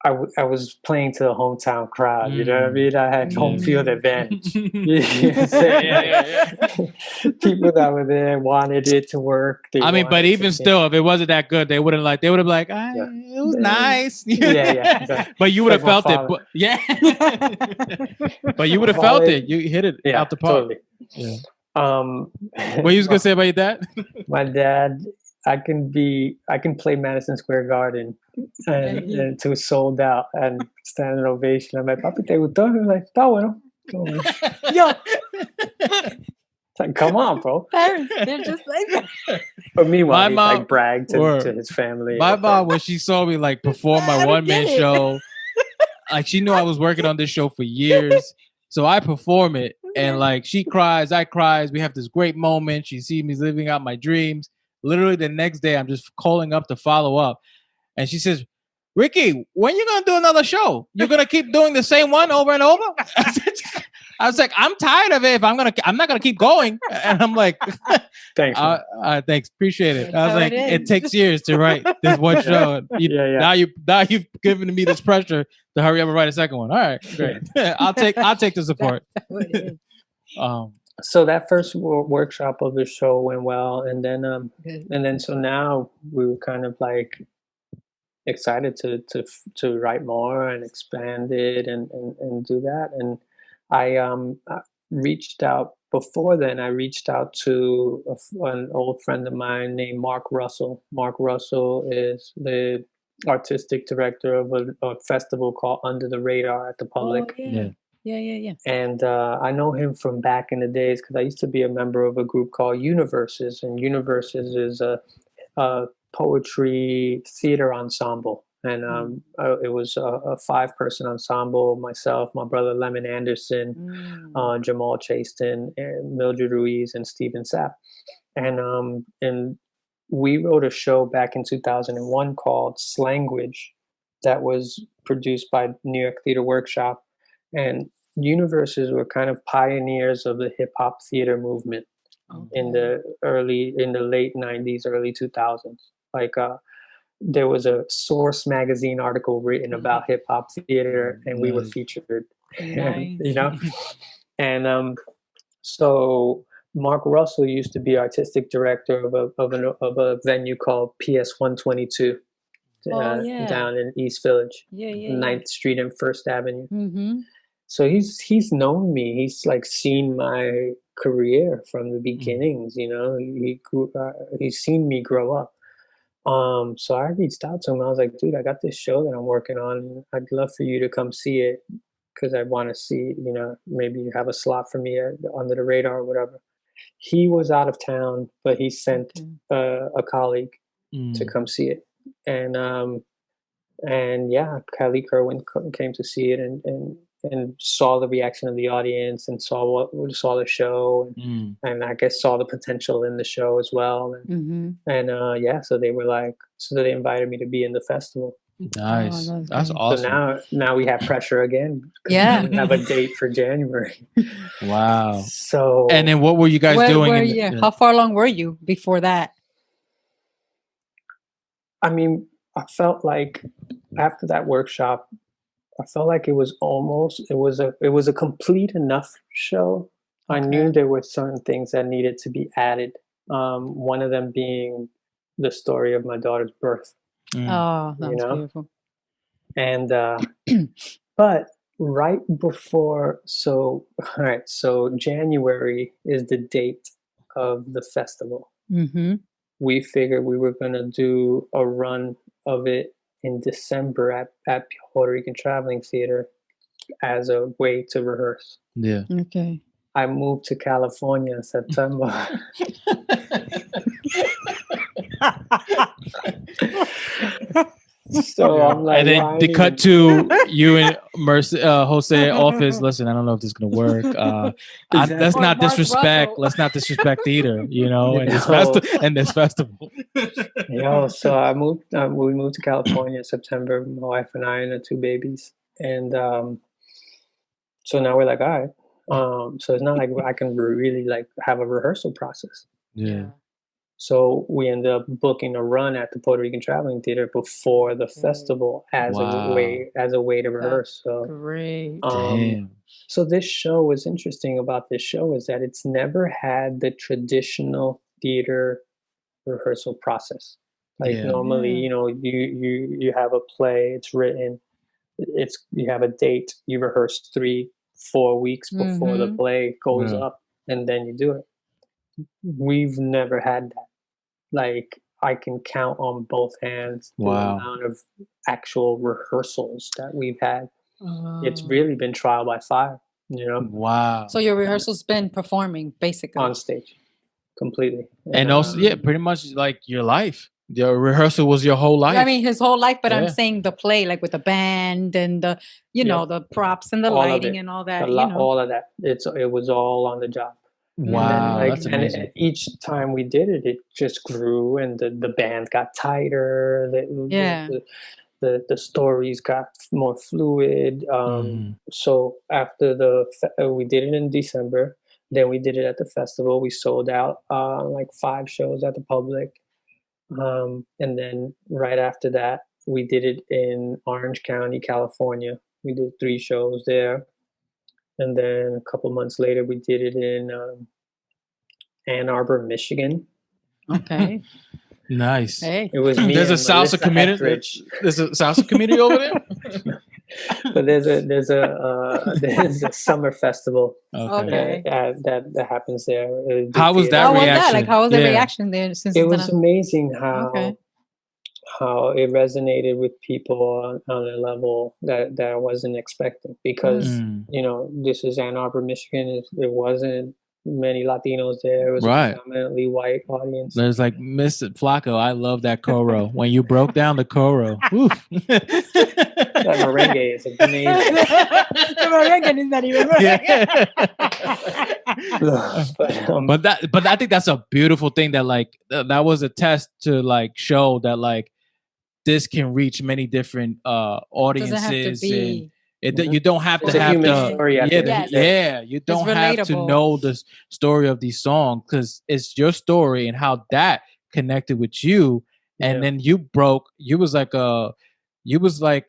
I was playing to the hometown crowd. You know what I mean? I had home field advantage. You know what I'm saying? Yeah. People that were there wanted it to work. I mean, but even still, if it wasn't that good, they would have it would have like, it was nice. Yeah. Exactly. But you would have Like my felt it. father. But, yeah. But you would have felt it. You hit it out the park. Totally. Yeah. What What you was gonna say about your dad? My dad, I can play Madison Square Garden and to sold out and standing ovation. I'm like, papi, ¿te gustó? I'm like, está bueno. Yo, It's like, come on, bro. parents, they're just like that. But meanwhile, My he mom- like bragged to Word. his family. My and mom, friends. when she saw me like perform I my don't one man get it. show, like she knew I was working on this show for years. So I perform it, and like she cries, I cries. We have this great moment. She sees me living out my dreams. Literally the next day, I'm just calling up to follow up, and she says, "Ricky, when you gonna do another show? You're gonna keep doing the same one over and over?" I was like, "I'm tired of it. I'm not gonna keep going." And I'm like, Thanks. man. "Thanks, appreciate it." That's I was how like, it "It is. takes years to write this one show. Yeah. Now you've given me this pressure to hurry up and write a second one. All right, great. I'll take the support." That's what it is. So that first workshop of the show went well, and then Good. so now we were kind of like excited to write more and expand it and do that. And I reached out before then. I reached out to an old friend of mine named Mark Russell. Mark Russell is the artistic director of a festival called Under the Radar at the Public. Oh, yeah. And I know him from back in the days because I used to be a member of a group called Universes, and Universes is a poetry theater ensemble. And it was a 5-person ensemble: myself, my brother Lemon Anderson, Jamal Chaston, and Mildred Ruiz, and Stephen Sapp. And we wrote a show back in 2001 called Slanguage that was produced by New York Theater Workshop. And Universes were kind of pioneers of the hip hop theater movement in the late 90s, early 2000s. Like there was a Source magazine article written about hip hop theater, and we were Nice. featured. Nice. You know, and so Mark Russell used to be artistic director of a venue called PS 122 Oh, yeah. down in East Village, Yeah, 9th Street and First Avenue. Mm-hmm. So he's known me. He's like seen my career from the beginnings. You know, he's seen me grow up. So I reached out to him. I was like, dude, I got this show that I'm working on. I'd love for you to come see it because I want to see, you know, maybe you have a slot for me under the radar or whatever. He was out of town, but he sent a colleague to come see it, and yeah, Kylie Kerwin came to see it and saw the reaction of the audience and saw the show and I guess saw the potential in the show as well and yeah, so they invited me to be in the festival. Nice. Oh, That's nice. awesome. So now we have pressure again. Yeah. We have a date for January. Wow. So And then what were you guys doing? How far along were you before that? I mean, I felt like after that workshop, I felt like it was a complete enough show. I knew there were certain things that needed to be added. One of them being the story of my daughter's birth. Oh, that's beautiful. And but right before, so January is the date of the festival. Mm-hmm. We figured we were gonna do a run of it in December at Puerto Rican Traveling Theater as a way to rehearse. Yeah. Okay. I moved to California in September. So I'm like, and then they cut to you and Jose office. Listen, I don't know if this is gonna work. Let's not disrespect. Let's not disrespect either. You know, and this festival. Yo, so we moved to California in September. My wife and I and the two babies, and so now we're like, all right. So it's not like I can really like have a rehearsal process. Yeah. So we ended up booking a run at the Puerto Rican Traveling Theater before the festival as a way to rehearse. So great. Damn. So this show, what's interesting about this show is that it's never had the traditional theater rehearsal process. Like normally, you know, you have a play, it's written, you have a date, you rehearse 3-4 weeks before the play goes up, and then you do it. We've never had that. Like I can count on both hands the amount of actual rehearsals that we've had. It's really been trial by fire, you know. Wow. So your rehearsal's been performing basically on stage, completely, and also pretty much like your life. Your rehearsal was your whole life. I mean, his whole life, but I'm saying the play, like with the band and the, you know, the props and the all lighting and all that. All of that. It was all on the job. Wow, And that's amazing. And each time we did it, it just grew, and the band got tighter. The stories got more fluid. So after we did it in December, then we did it at the festival. We sold out like 5 shows at the public, and then right after that, we did it in Orange County, California. We did 3 shows there. And then a couple months later, we did it in Ann Arbor, Michigan. Okay. Nice. Hey. It was me. There's a salsa community. There's a salsa community over there. But there's a summer festival. Okay. That happens there. How was that reaction? Like, how was the reaction there? It was amazing how it resonated with people on a level that I wasn't expecting, because you know, this is Ann Arbor, Michigan. It wasn't many Latinos there. It was a predominantly white audience. There's like, Mr. Flaco, I love that choro. When you broke down the choro, that merengue is amazing. The merengue is not even right. But I think that's a beautiful thing that like that was a test to like show that like this can reach many different audiences. You don't have to have the story. You don't have to know the story of these songs, because it's your story and how that connected with you, and Yeah. then you was like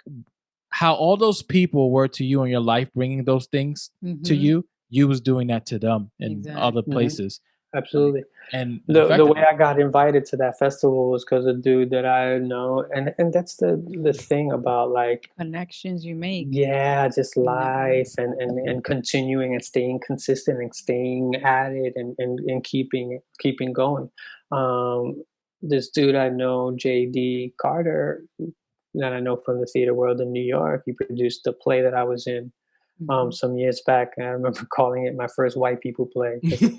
how all those people were to you in your life, bringing those things to Mhm. you was doing that to them in other Exactly. places. Absolutely. And The way effectively. I got invited to that festival was because a dude that I know, and that's the thing about like, Connections you make. yeah, just Yeah. life and continuing and staying consistent and staying at it and keeping going. This dude I know, JD Carter, that I know from the theater world in New York, he produced the play that I was in Mhm. some years back. And I remember calling it my first white people play because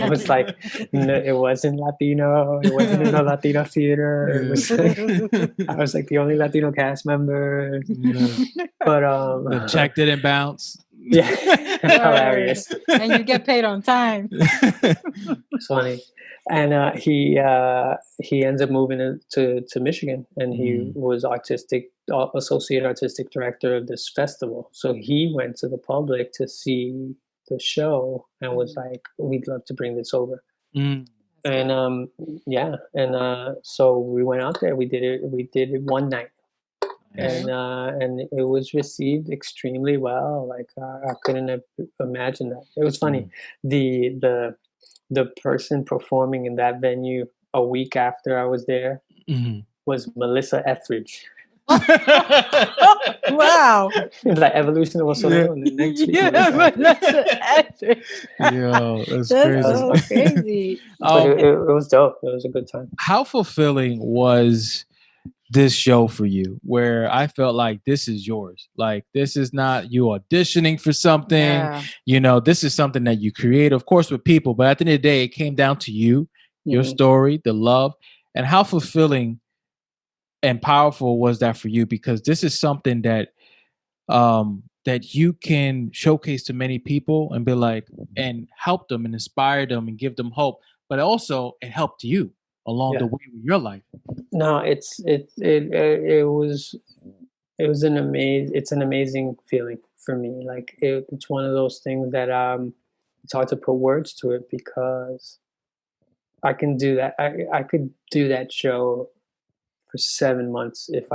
it was like it wasn't Latino, it wasn't in a Latino theater. It was I was like the only Latino cast member, Yeah. but The check didn't bounce. yeah, Word. hilarious. And you get paid on time. It's funny. And he ends up moving to Michigan, and he was associate artistic director of this festival. So he went to the public to see the show and was like, "We'd love to bring this over." Mm. And yeah, and so we went out there. We did it. We did it one night, Nice. and it was received extremely well. Like I couldn't have imagined that. It was funny. The person performing in that venue a week after I was there Mhm. was Melissa Etheridge. Wow. La evolution of Yeah. Bolsonaro. The next week, Yeah, Melissa but Etheridge. that's an actor. Yo, that's That's crazy. so crazy. But it was dope. It was a good time. How fulfilling was this show for you, where I felt like this is yours? Like, this is not you auditioning for something. Yeah. You know, this is something that you create, of course, with people. But at the end of the day, it came down to you, your Mhm. story, the love, and how fulfilling and powerful was that for you? Because this is something that you can showcase to many people and be like, and help them and inspire them and give them hope, but also it helped you along the Yeah. way with your life. No, it was an amazing feeling for me. Like it's one of those things that it's hard to put words to it because I can do that. I could do that show for 7 months if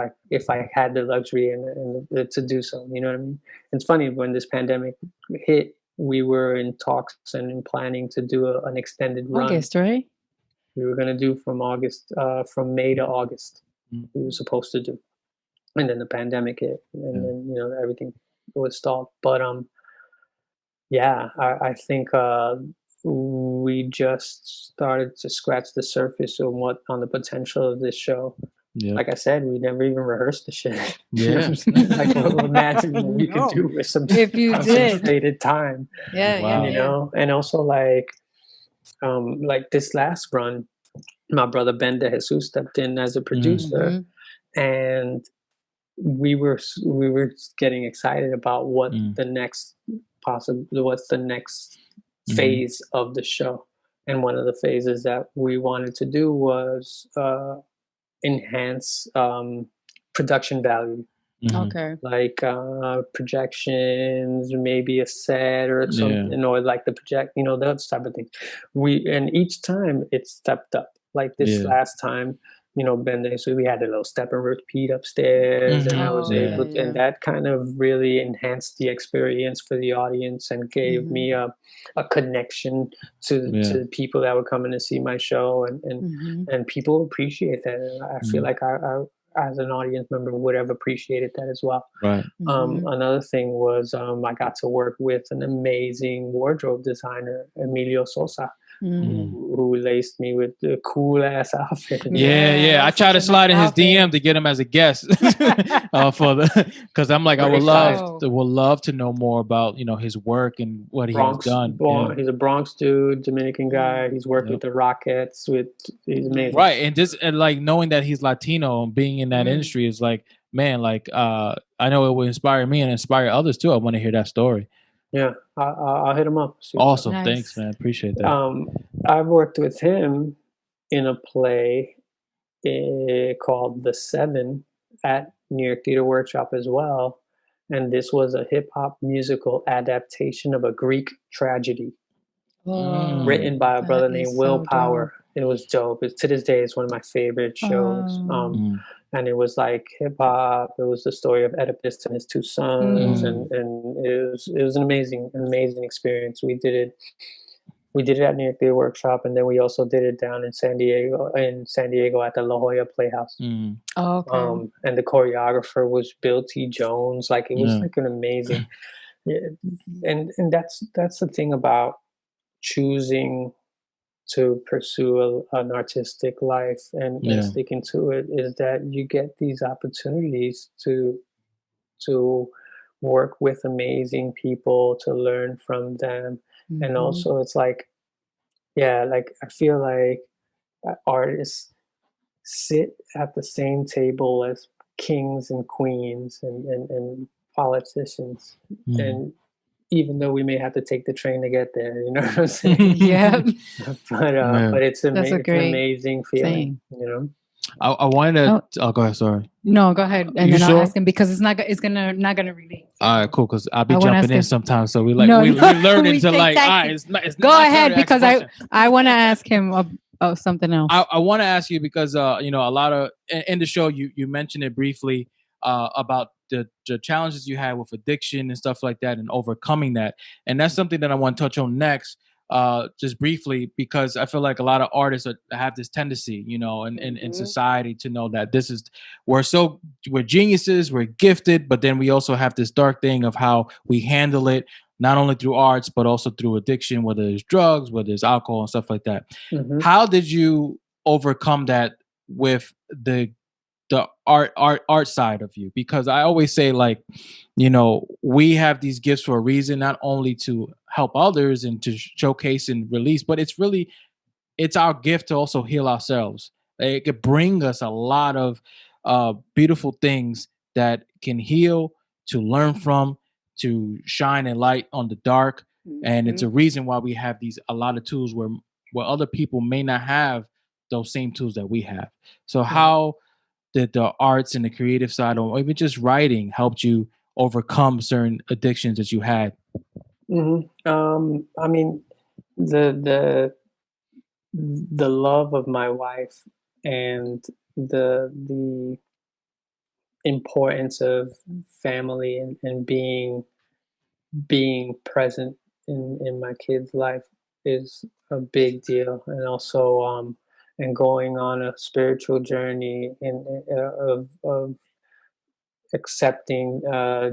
I had the luxury and to do so. You know what I mean? It's funny when this pandemic hit, we were in talks and in planning to do an extended run. August, right? We were going to do from May to August. We were supposed to do, and then the pandemic hit, and then everything was stalled. But yeah, I think we just started to scratch the surface on the potential of this show. Yeah. Like I said, we never even rehearsed the shit. Yeah. Like imagine what we could No. do with some If you did. concentrated time. Yeah, Wow. yeah. And also like this last run, my brother Ben De Jesus stepped in as a producer, and we were getting excited about what's the next phase of the show. And one of the phases that we wanted to do was enhance production value, Okay. like projections, maybe a set or something, or like those type of things. And each time it stepped up. Like this last time, Ben, so we had a little step and repeat upstairs, and I was able to, and that kind of really enhanced the experience for the audience and gave me a connection to the people that were coming to see my show, and people appreciate that. And I feel like I as an audience member would have appreciated that as well. Right. Another thing was I got to work with an amazing wardrobe designer, Emilio Sosa, who laced me with the cool ass outfit. Yeah. I tried to slide in his DM to get him as a guest because I'm like, I would love to know more about his work and what he has done. He's a Bronx dude, Dominican guy. He's worked with the Rockets. He's amazing. Right, and like knowing that he's Latino and being in that industry is like, man, like I know it would inspire me and inspire others too. I want to hear that story. Yeah, I'll hit him up. Awesome. Nice. Thanks, man. Appreciate that. I've worked with him in a play called The Seven at New York Theater Workshop as well. And this was a hip hop musical adaptation of a Greek tragedy written by a brother named Will Power. it was dope. To this day, it's one of my favorite shows. Mm. And it was like hip hop. It was the story of Oedipus and his two sons, Mhm. and it was an amazing experience. We did it at New York Theater Workshop, and then we also did it down in San Diego at the La Jolla Playhouse. Mm. Oh, okay. And the choreographer was Bill T. Jones. Like, it was Yeah. like an amazing, yeah, and that's the thing about choosing to pursue an artistic life and Yeah. sticking to it, is that you get these opportunities to work with amazing people, to learn from them. And Mhm. also, it's like, yeah, like, I feel like artists sit at the same table as kings and queens and politicians. Mm. And even though we may have to take the train to get there, you know what I'm saying? Yeah, Yeah. But it's that's a it's an great amazing feeling, saying. you know. I wanted Oh, to. Oh, go ahead. Sorry. no, go ahead, and You then I'll sure? ask him because it's gonna not gonna relate. All right, cool. Because I'll be I want to jumping ask in him. sometimes, so we No, we no, learning we to take like. All right, tactics. it's Go my turn ahead to ask a because question. I want to ask him something else. I want to ask you because you know, a lot of in the show you mentioned it briefly about the challenges you had with addiction and stuff like that and overcoming that, and that's something that I want to touch on next, just briefly, because I feel like a lot of artists have this tendency, you know, in society to know that this is we're geniuses, we're gifted, but then we also have this dark thing of how we handle it, not only through arts but also through addiction, whether it's drugs, whether it's alcohol and stuff like that. Hmm. How did you overcome that with the art side of you? Because I always say, like, you know, we have these gifts for a reason, not only to help others and to showcase and release, but it's our gift to also heal ourselves. It could bring us a lot of beautiful things that can heal, to learn from, to shine a light on the dark. And it's a reason why we have a lot of tools where other people may not have those same tools that we have. So Right. how did the arts and the creative side, or even just writing, helped you overcome certain addictions that you had? I mean, the the love of my wife and the importance of family and being present in my kid's life is a big deal. And also, and going on a spiritual journey of accepting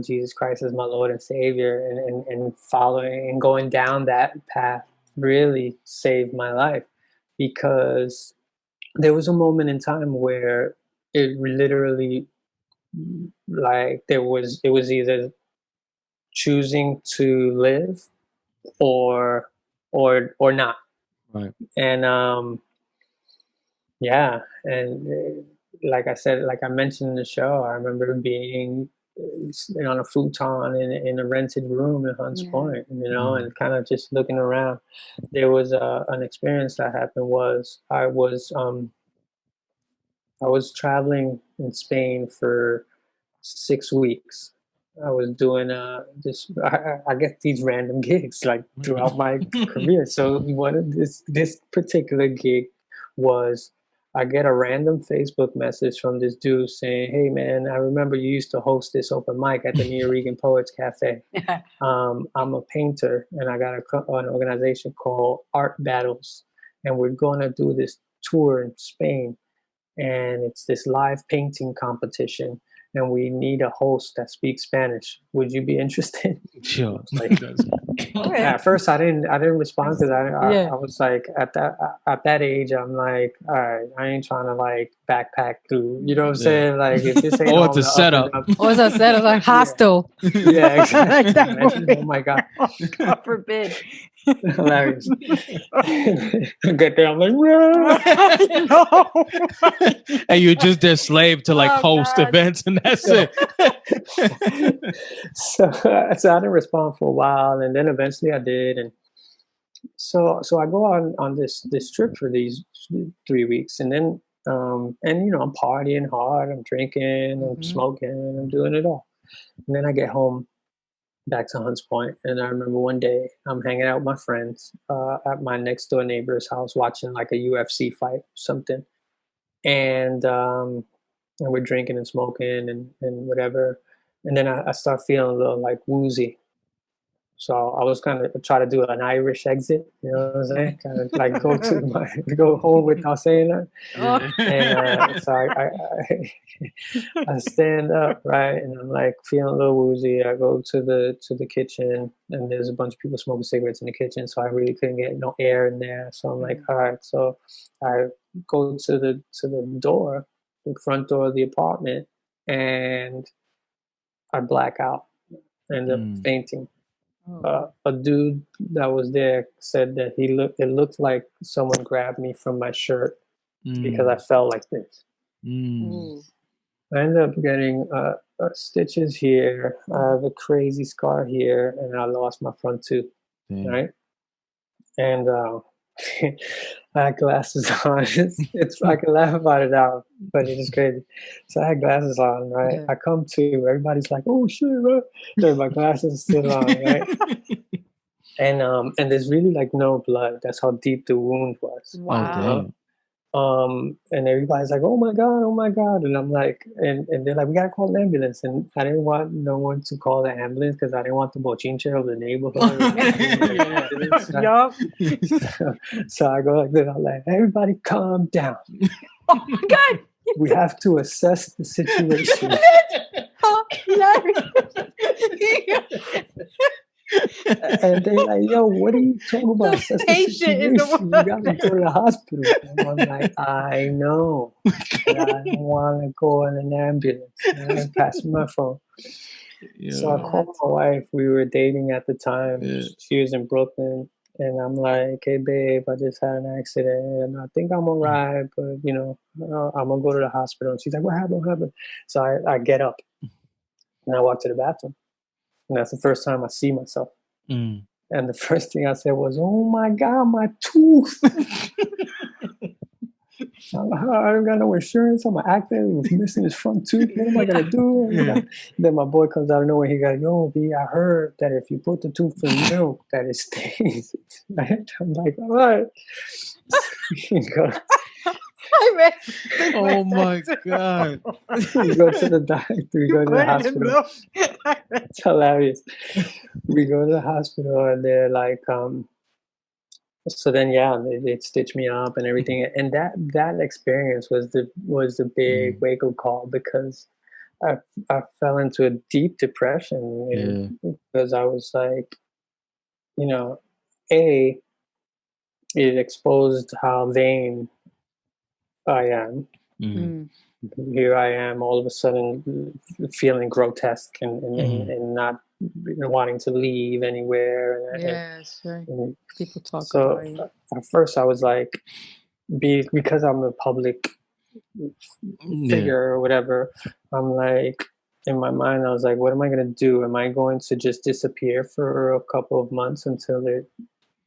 Jesus Christ as my Lord and Savior, and following and going down that path really saved my life, because there was a moment in time where it literally, like, it was either choosing to live or not. Right. And yeah, and like I said, like I mentioned in the show, I remember being on a futon in a rented room in Hunts Yeah. Point, you know, Mhm. and kind of just looking around. There was an experience that happened. Was I was traveling in Spain for 6 weeks. I was doing just I get these random gigs like throughout my career. So one of this particular gig was, I get a random Facebook message from this dude saying, "Hey man, I remember you used to host this open mic at the Nuyorican Poets Cafe. I'm a painter and I got an organization called Art Battles, and we're going to do this tour in Spain, and it's this live painting competition, and we need a host that speaks Spanish. Would you be interested?" Sure. Like, Okay. at first I didn't respond, because Yeah. I was like, at that age, I'm like, all right, I ain't trying to like backpack through, you know what I'm Yeah. saying? Like, if this ain't Oh, it's on a the up and setup. up. What was that said? It was like Yeah, hostile. yeah, Like exactly. that Imagine, movie. oh my God. God forbid. Hilarious. Get there, I'm like, "Rah!" No. And you're just their slave to like Oh, host God. events, and that's it. So I didn't respond for a while, and then eventually I did, and so I go on this trip for these 3 weeks, and then and you know, I'm partying hard, I'm drinking, I'm Mhm. smoking, I'm doing it all, and then I get home, back to Hunts Point. And I remember one day I'm hanging out with my friends at my next door neighbor's house watching like a UFC fight or something. And we're drinking and smoking and whatever. And then I start feeling a little like woozy. So I was kind of try to do an Irish exit, you know what I'm saying? Kind of like go home without saying that. And so I stand up, right, and I'm like feeling a little woozy. I go to the kitchen, and there's a bunch of people smoking cigarettes in the kitchen, so I really couldn't get no air in there. So I'm like, all right. So I go to the door, the front door of the apartment, and I black out, end up fainting. A dude that was there said that it looked like someone grabbed me from my shirt because I fell like this. I ended up getting stitches here. I have a crazy scar here, and I lost my front tooth. Right, and I had glasses on. It's I can laugh about it now, but it is crazy. So I had glasses on, right? Yeah. I come to, everybody's like, "Oh shit!" Right? My glasses are still on, right? And there's really like no blood. That's how deep the wound was. Wow. And everybody's like, "Oh my god!" And I'm like, and they're like, "We gotta call an ambulance." And I didn't want no one to call the ambulance because I didn't want the bochinche of the neighborhood. So I go like this. I'm like, "Everybody, calm down." Oh my god! We have to assess the situation. And they're like, "Yo, what are you talking about? Assess the situation. You gotta go to the hospital." And I'm like, "I know, but I don't want to go in an ambulance." And I passed me my phone. Yeah. So I called my wife. We were dating at the time. Yeah. She was in Brooklyn. And I'm like, "Hey, babe, I just had an accident. And I think I'm all right. But, you know, I'm going to go to the hospital." And she's like, "What happened? What happened?" So I get up. And I walk to the bathroom. And that's the first time I see myself. And the first thing I said was, "Oh, my God, my tooth." I don't got no insurance. I'm an actor who's missing his front tooth. What am I gonna do? Then my boy comes out of nowhere. He goes, "Yo, B, I heard that if you put the tooth in milk, that it stays." Right? I'm like, "All right." Oh my god! We go to the doctor. We go to the hospital. It's hilarious. We go to the hospital, and they're like, so then, yeah, they'd stitch me up and everything, and that experience was the big wake up call, because I fell into a deep depression because I was like, you know, it exposed how vain I am. Here I am, all of a sudden feeling grotesque and not wanting to leave anywhere. And people talk so about it. At first I was like, because I'm a public figure or whatever, I'm like, in my mind I was like, what am I going to do? Am I going to just disappear for a couple of months until it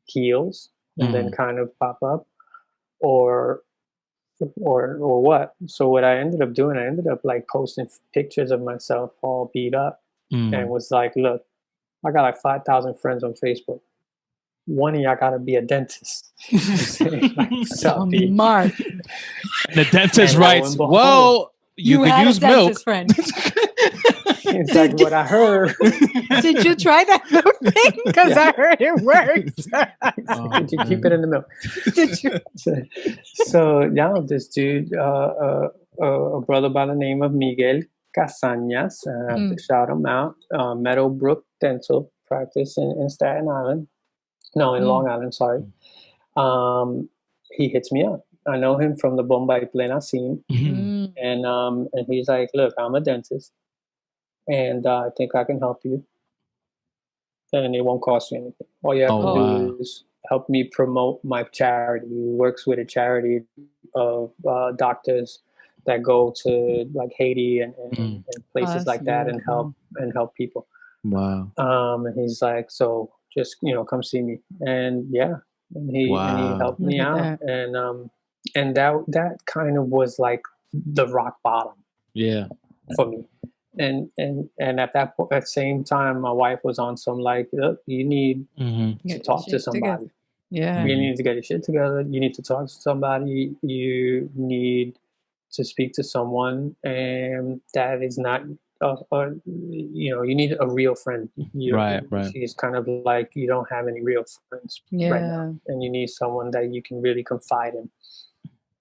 heals and then kind of pop up, or what? So what I ended up doing, I ended up like posting pictures of myself all beat up and was like, "Look, I got like 5,000 friends on Facebook. One of y'all gotta be a dentist." Like, smart. The dentist writes, "Well, you could use milk." Friend. It's like what I heard. Did you try that milk thing? Because I heard it works. Did you keep it in the milk? Did you? So yeah, this dude, a brother by the name of Miguel Casañas, I have to shout him out. Meadowbrook Dental Practice in Staten Island. No, in Long Island, sorry. He hits me up. I know him from the Bombay Plena scene. And he's like, "Look, I'm a dentist, and I think I can help you. And it won't cost you anything. All you have to do is help me promote my charity." He works with a charity of doctors that go to like Haiti and places like that and help people. Wow. And he's like, "So just, come see me." And and he helped me out. And that kind of was like the rock bottom. Yeah. For me. and at that point, at the same time, my wife was on some like, "Look, you need Mm-hmm. to Get talk to shit together. somebody. Yeah. You need to get your shit together. You need to talk to somebody. You need to speak to someone, and that is not, you need a real friend. Right. Right. She's kind of like, you don't have any real friends right Yeah. now, and you need someone that you can really confide in.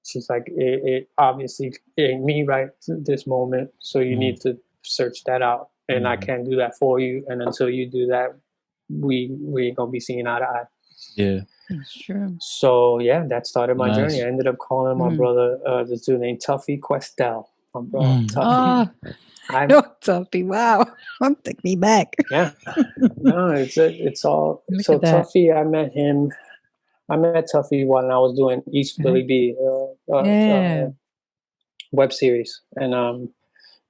She's like, it obviously ain't me right this moment, so you need to search that out, and I can't do that for you. And until you do that, we ain't gonna be seeing eye to eye. Yeah. That's true. So yeah, that started my journey. Nice. I ended up calling my brother, this dude named Tuffy Questel. My brother, Tuffy. No, Tuffy. Wow. Take me back. Yeah. No, it's all. Look So at that. Tuffy, I met Tuffy when I was doing East Billy B, Yeah. web series, and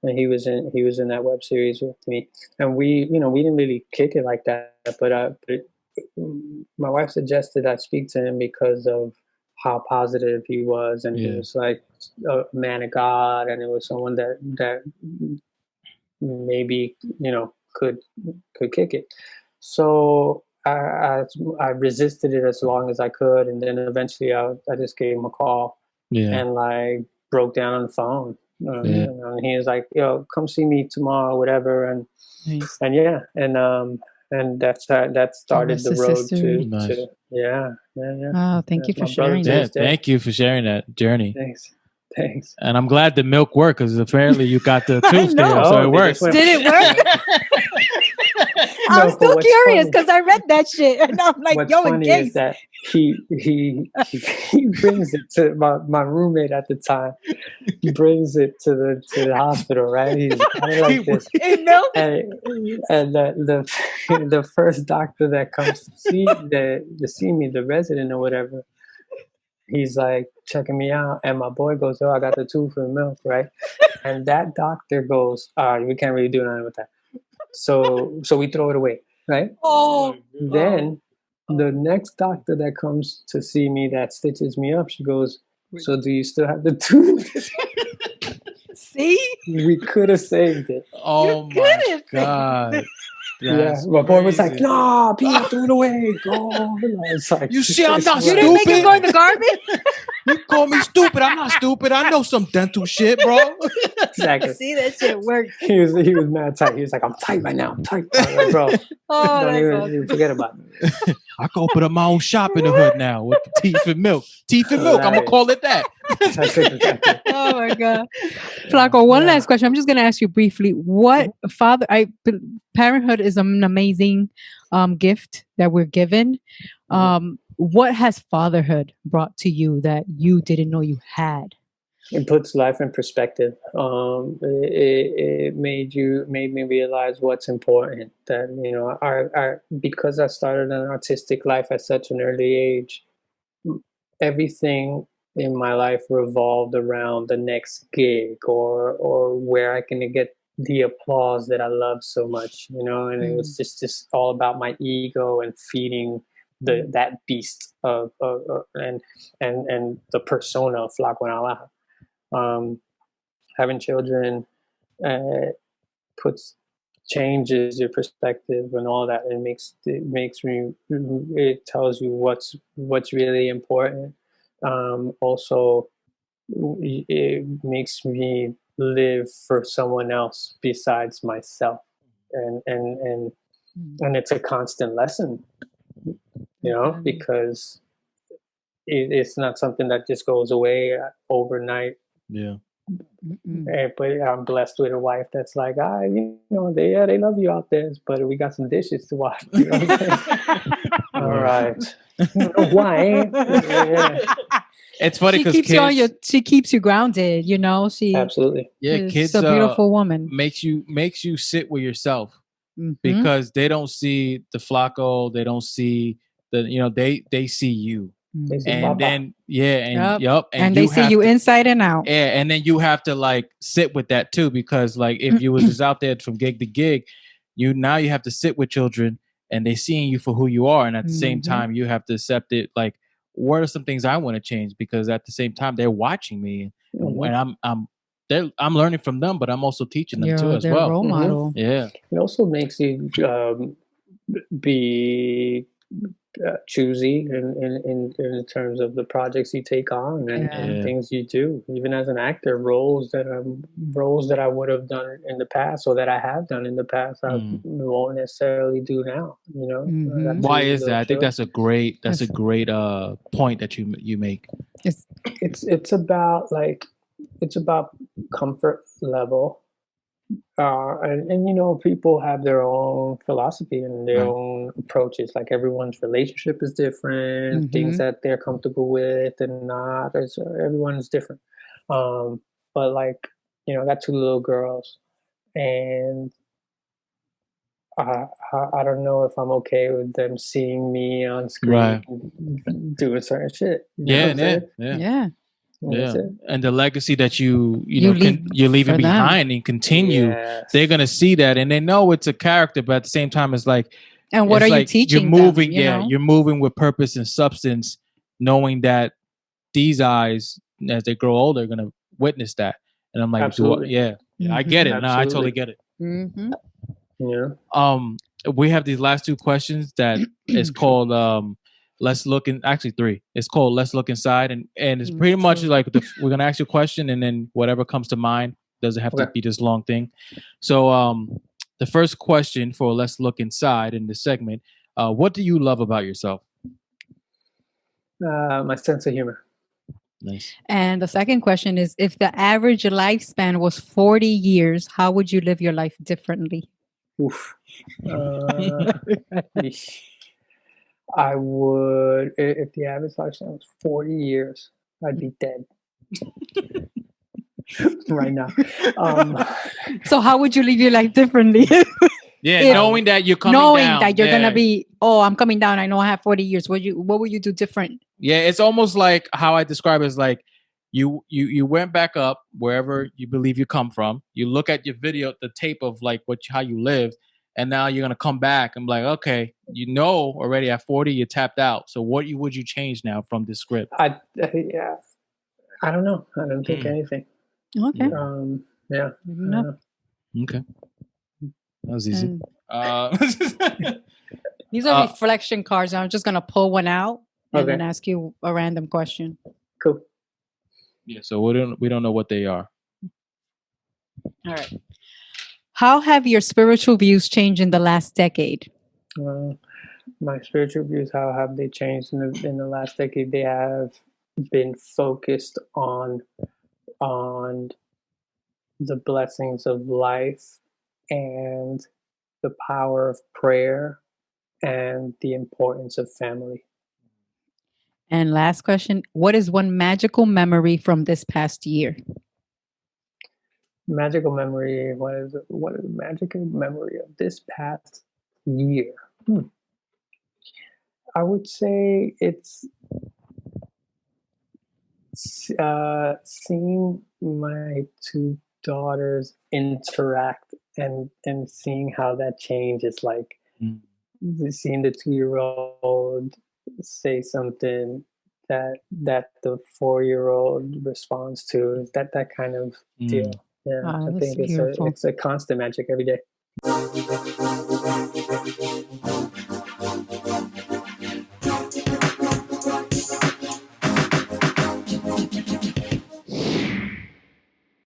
he was in that web series with me, and we didn't really kick it like that, but my wife suggested I speak to him because of how positive he was, and he was like a man of God, and it was someone that maybe could kick it. So I resisted it as long as I could, and then eventually I just gave him a call and like broke down on the phone. And he was like, "Yo, come see me tomorrow, whatever." And Nice. and that started the road to Nice. yeah. Oh, thank you for sharing Yeah, that. thank you for sharing that journey. Thanks. And I'm glad the milk worked because apparently you got the I tooth know. there, so it works. Did it work? I'm No, still but what's curious funny- because I read that shit and I'm like, What's yo, funny engaged. is that he brings it to my roommate at the time. He brings it to the hospital, right? He's kind of like this, Hey, milk. and the first doctor that comes to see me, the resident or whatever, he's like checking me out, and my boy goes, "Oh, I got the tooth for milk," right? And that doctor goes, "All right, we can't really do nothing with that." So we throw it away, right? Oh. Then the next doctor that comes to see me that stitches me up, she goes, "So do you still have the tooth?" See? We could have saved it. Oh my God. That's My boy was like, crazy. "Nah, Pete, throw it away, go." It's like, You see, I'm not You didn't make it stupid. go in the garbage? You call me stupid. I'm not stupid. I know some dental shit, bro. Exactly. See, that shit worked. He was mad tight. He was like, "I'm tight right now. I'm tight." I was like, "Bro, Oh, don't that's even awesome. forget about it." I can open up my own shop in the hood now with teeth and milk. Teeth and milk. I'm gonna Hilarious. call it that. That's exactly. Oh my God. Flaco, one last question. I'm just going to ask you briefly. What parenthood is an amazing gift that we're given. What has fatherhood brought to you that you didn't know you had? It puts life in perspective. It made me realize what's important. That because I started an artistic life at such an early age, everything in my life revolved around the next gig or where I can get the applause that I love so much, and it was just all about my ego and feeding that beast of and the persona of Flaco Navaja. Having children changes your perspective and all that. It tells you what's really important. Also, it makes me live for someone else besides myself, and it's a constant lesson, because it's not something that just goes away overnight. Yeah. But I'm blessed with a wife that's like, they love you out there, but we got some dishes to wash. You know what I'm saying? All right. Why? Yeah. It's funny because she keeps you grounded, She Absolutely. kids a beautiful woman. makes you sit with yourself because they don't see the Flaco, they don't see they see you. And then and they see you inside and out. Yeah, and then you have to like sit with that too, because like if you was just out there from gig to gig, you have to sit with children and they seeing you for who you are, and at the same time you have to accept it. Like, what are some things I want to change? Because at the same time they're watching me, and I'm I'm learning from them, but I'm also teaching them too You're as their well. role model. Yeah. It also makes you be choosy in terms of the projects you take on and Yeah. things you do. Even as an actor, roles that I would have done in the past or that I have done in the past, I won't necessarily do now. You know, Mhm. Why is that? I think choice. that's a great point that you make. It's about it's about comfort level. And you know, people have their own philosophy and their Right. own approaches. Like everyone's relationship is different, things Mhm. that they're comfortable with and not. Everyone's different. But like, you know, I got two little girls, and I don't know if I'm okay with them seeing me on screen Right. doing certain shit. You know what Yeah, I'm yeah, saying? yeah. Yeah. That's Yeah, it. and the legacy that you You know leave you're leaving for them. behind and continue, Yes. they're gonna see that, and they know it's a character, but at the same time, it's like And what are you you're teaching moving. them, you Yeah, know? you're moving with purpose and substance, knowing that these eyes, as they grow older, are gonna witness that. And I'm like, Absolutely. yeah, I get it. No, I totally get it. Mhm. Yeah. We have these last two questions that is called let's look in, actually three. It's called let's look inside, and it's pretty much like we're gonna ask you a question, and then whatever comes to mind. Doesn't have to Okay. be this long thing. So the first question for let's look inside in this segment, what do you love about yourself? My sense of humor. Nice. And the second question is, if the average lifespan was 40 years, how would you live your life differently? Oof. Yeesh. I would, if the average lifespan was 40 years, I'd be dead right now. So how would you live your life differently? Yeah, If- knowing that you're coming Knowing down. that you're yeah. gonna be, oh, I'm coming down. I know I have 40 years. What would you do different? Yeah, it's almost like how I describe it is like you went back up wherever you believe you come from. You look at your video, the tape of like how you lived, and now you're gonna come back and be like, okay, you know already at 40 you tapped out. So what would you change now from this script? Yeah, I don't know. I don't think anything. Okay. Yeah. No. Okay. That was easy. These are reflection cards. I'm just gonna pull one out and then ask you a random question. Cool. Yeah, so we don't know what they are. All right. How have your spiritual views changed in the last decade? My spiritual views, how have they changed in the last decade? They have been focused on the blessings of life and the power of prayer and the importance of family. And last question, what is one magical memory from this past year? Magical memory. What is a magical memory of this past year? I would say it's seeing my two daughters interact and seeing how that change is like seeing the 2-year-old say something that the 4-year-old responds to, that kind of deal. Yeah, I think beautiful. it's a constant magic every day.